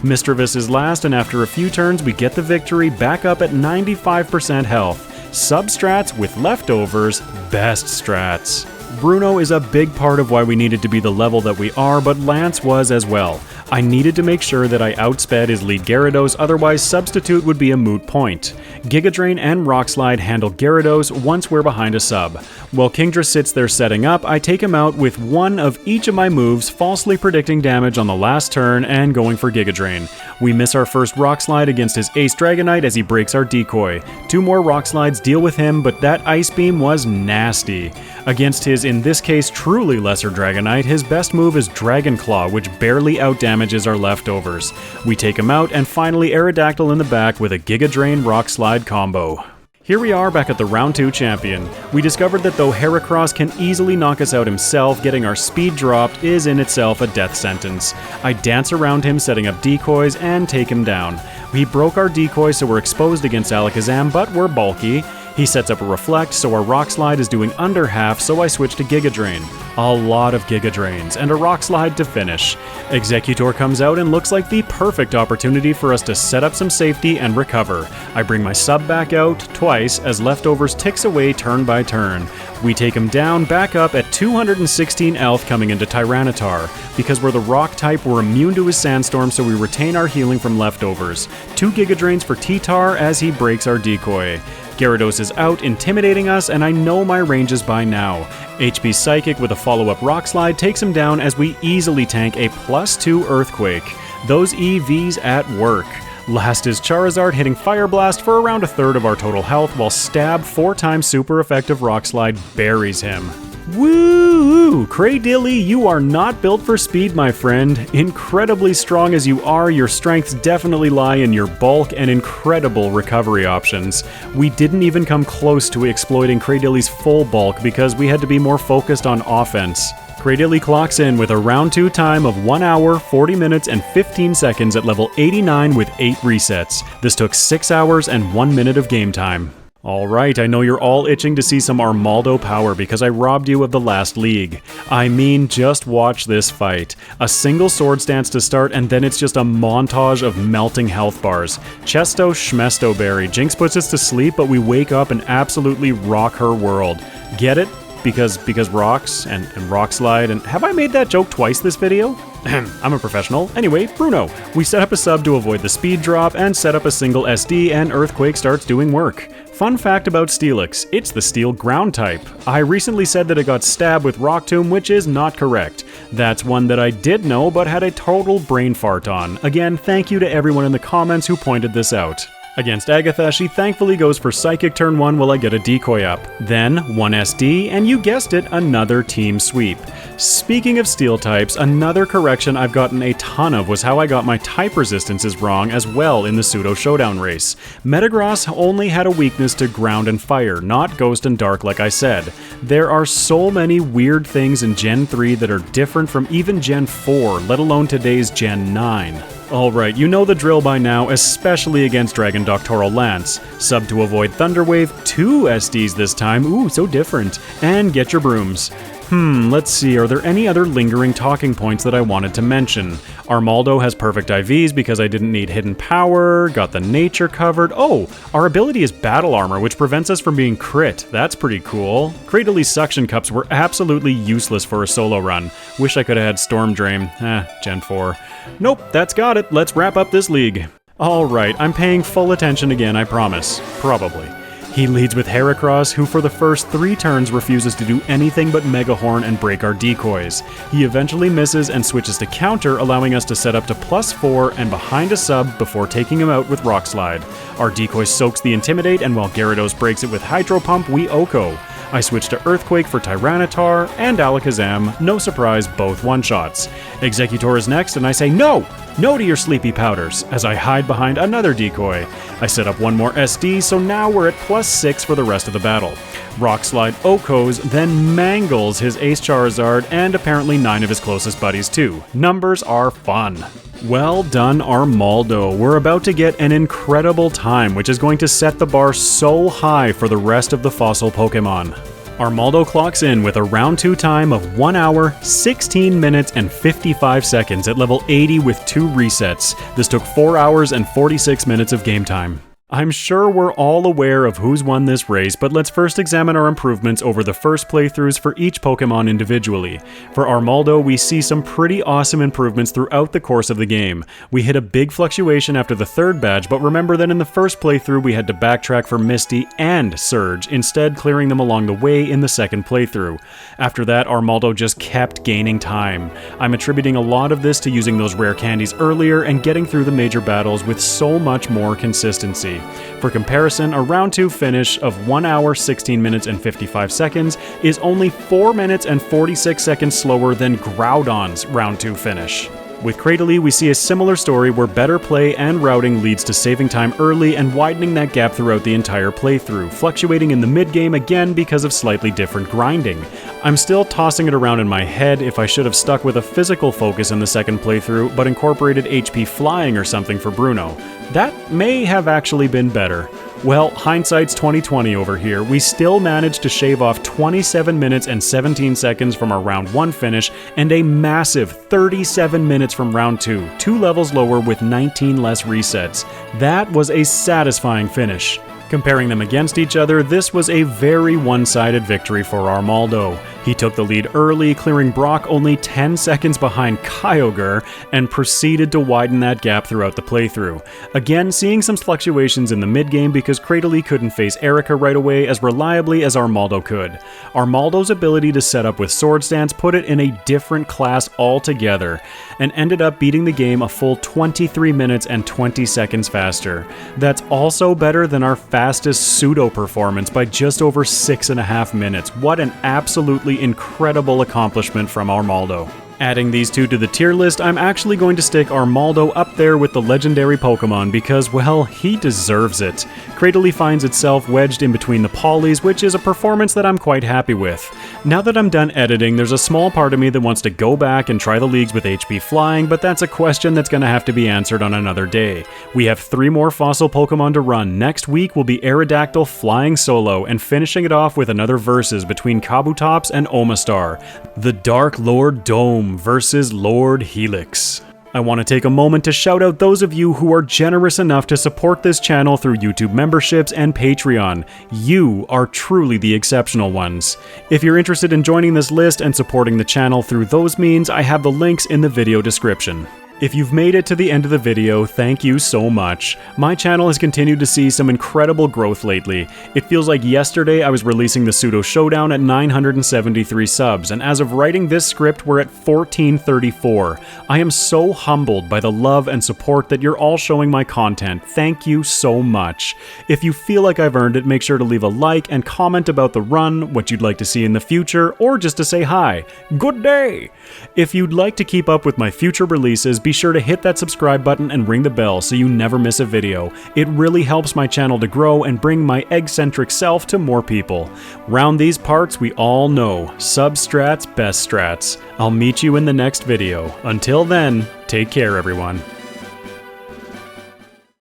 Mischievous is last, and after a few turns we get the victory, back up at 95% health. Substrats with leftovers, best strats. Bruno is a big part of why we needed to be the level that we are, but Lance was as well. I needed to make sure that I outsped his lead Gyarados, otherwise Substitute would be a moot point. Giga Drain and Rock Slide handle Gyarados once we're behind a sub. While Kingdra sits there setting up, I take him out with one of each of my moves, falsely predicting damage on the last turn and going for Giga Drain. We miss our first Rock Slide against his Ace Dragonite as he breaks our decoy. 2 more Rock Slides deal with him, but that Ice Beam was nasty. Against his, in this case, truly lesser Dragonite, his best move is Dragon Claw, which barely outdamages our leftovers. We take him out, and finally Aerodactyl in the back with a Giga Drain Rock Slide combo. Here we are back at the Round 2 champion. We discovered that though Heracross can easily knock us out himself, getting our speed dropped is in itself a death sentence. I dance around him setting up decoys and take him down. He broke our decoy so we're exposed against Alakazam, but we're bulky. He sets up a Reflect, so our Rock Slide is doing under half, so I switch to Giga Drain. A lot of Giga Drains, and a Rock Slide to finish. Executor comes out and looks like the perfect opportunity for us to set up some safety and recover. I bring my sub back out twice as leftovers ticks away turn by turn. We take him down, back up at 216 health coming into Tyranitar. Because we're the Rock type, we're immune to his Sandstorm, so we retain our healing from leftovers. 2 Giga Drains for T-Tar as he breaks our decoy. Gyarados is out, intimidating us, and I know my ranges by now. HP Psychic with a follow-up Rock Slide takes him down as we easily tank a +2 Earthquake. Those EVs at work. Last is Charizard hitting Fire Blast for around a third of our total health, while Stab 4x super effective Rock Slide buries him. Woo! Cradily, you are not built for speed, my friend. Incredibly strong as you are, your strengths definitely lie in your bulk and incredible recovery options. We didn't even come close to exploiting Cradily's full bulk because we had to be more focused on offense. Cradily clocks in with a round 2 time of 1 hour, 40 minutes, and 15 seconds at level 89 with 8 resets. This took 6 hours and 1 minute of game time. Alright, I know you're all itching to see some Armaldo power because I robbed you of the last league. I mean, just watch this fight. A single sword stance to start and then it's just a montage of melting health bars. Chesto Schmesto Berry. Jinx puts us to sleep, but we wake up and absolutely rock her world. Get it? Because rocks and Rock Slide, and have I made that joke twice this video? I'm a professional. Anyway, Bruno. We set up a sub to avoid the speed drop and set up a single SD and Earthquake starts doing work. Fun fact about Steelix, it's the Steel ground type. I recently said that it got stabbed with Rock Tomb, which is not correct. That's one that I did know but had a total brain fart on. Again, thank you to everyone in the comments who pointed this out. Against Agatha, she thankfully goes for Psychic turn 1 while I get a decoy up. Then, 1 SD, and you guessed it, another team sweep. Speaking of steel types, another correction I've gotten a ton of was how I got my type resistances wrong as well in the Pseudo Showdown race. Metagross only had a weakness to ground and fire, not ghost and dark like I said. There are so many weird things in Gen 3 that are different from even Gen 4, let alone today's Gen 9. Alright, you know the drill by now, especially against Dragon Doctoral Lance. Sub to avoid Thunderwave, 2 SDs this time, ooh, so different, and get your brooms. Let's see, are there any other lingering talking points that I wanted to mention? Armaldo has perfect IVs because I didn't need hidden power, got the nature covered. Oh, our ability is battle armor, which prevents us from being crit. That's pretty cool. Cradily suction cups were absolutely useless for a solo run. Wish I could have had Storm Drain. Gen 4. Nope, that's got it. Let's wrap up this league. Alright, I'm paying full attention again, I promise. Probably. He leads with Heracross, who for the first 3 turns refuses to do anything but Mega Horn and break our decoys. He eventually misses and switches to counter, allowing us to set up to +4 and behind a sub before taking him out with Rock Slide. Our decoy soaks the Intimidate, and while Gyarados breaks it with Hydro Pump, we OHKO. I switch to Earthquake for Tyranitar and Alakazam. No surprise, both one-shots. Executor is next, and I say no! No to your sleepy powders, as I hide behind another decoy. I set up 1 more SD, so now we're at +6 for the rest of the battle. Rock Slide OHKOs, then mangles his Ace Charizard, and apparently 9 of his closest buddies too. Numbers are fun. Well done, Armaldo. We're about to get an incredible time, which is going to set the bar so high for the rest of the fossil Pokemon. Armaldo clocks in with a round 2 time of 1 hour, 16 minutes, and 55 seconds at level 80 with 2 resets. This took 4 hours and 46 minutes of game time. I'm sure we're all aware of who's won this race, but let's first examine our improvements over the first playthroughs for each Pokemon individually. For Armaldo, we see some pretty awesome improvements throughout the course of the game. We hit a big fluctuation after the third badge, but remember that in the first playthrough we had to backtrack for Misty and Surge, instead clearing them along the way in the second playthrough. After that, Armaldo just kept gaining time. I'm attributing a lot of this to using those rare candies earlier and getting through the major battles with so much more consistency. For comparison, a round 2 finish of 1 hour, 16 minutes, and 55 seconds is only 4 minutes and 46 seconds slower than Groudon's round 2 finish. With Cradily, we see a similar story where better play and routing leads to saving time early and widening that gap throughout the entire playthrough, fluctuating in the mid-game again because of slightly different grinding. I'm still tossing it around in my head if I should have stuck with a physical focus in the second playthrough, but incorporated HP flying or something for Bruno. That may have actually been better. Well, hindsight's 2020 over here. We still managed to shave off 27 minutes and 17 seconds from our round 1 finish and a massive 37 minutes from round 2, 2 levels lower with 19 less resets. That was a satisfying finish. Comparing them against each other, this was a very one-sided victory for Armaldo. He took the lead early, clearing Brock only 10 seconds behind Kyogre, and proceeded to widen that gap throughout the playthrough. Again, seeing some fluctuations in the mid-game because Cradily couldn't face Erica right away as reliably as Armaldo could. Armaldo's ability to set up with Sword Stance put it in a different class altogether, and ended up beating the game a full 23 minutes and 20 seconds faster. That's also better than our fastest pseudo performance by just over 6.5 minutes. What an absolutely incredible accomplishment from Armaldo. Adding these two to the tier list, I'm actually going to stick Armaldo up there with the legendary Pokemon because, well, he deserves it. Cradily finds itself wedged in between the Polys, which is a performance that I'm quite happy with. Now that I'm done editing, there's a small part of me that wants to go back and try the leagues with HP flying, but that's a question that's going to have to be answered on another day. We have 3 more fossil Pokemon to run. Next week will be Aerodactyl flying solo, and finishing it off with another versus between Kabutops and Omastar. The Dark Lord Dome versus Lord Helix. I want to take a moment to shout out those of you who are generous enough to support this channel through YouTube memberships and Patreon. You are truly the exceptional ones. If you're interested in joining this list and supporting the channel through those means, I have the links in the video description. If you've made it to the end of the video, thank you so much. My channel has continued to see some incredible growth lately. It feels like yesterday I was releasing the Pseudo Showdown at 973 subs, and as of writing this script, we're at 1434. I am so humbled by the love and support that you're all showing my content. Thank you so much. If you feel like I've earned it, make sure to leave a like and comment about the run, what you'd like to see in the future, or just to say hi. Good day! If you'd like to keep up with my future releases, be sure to hit that subscribe button and ring the bell so you never miss a video. It really helps my channel to grow and bring my egg-centric self to more people. Round these parts, we all know, substrats best strats. I'll meet you in the next video. Until then, take care everyone.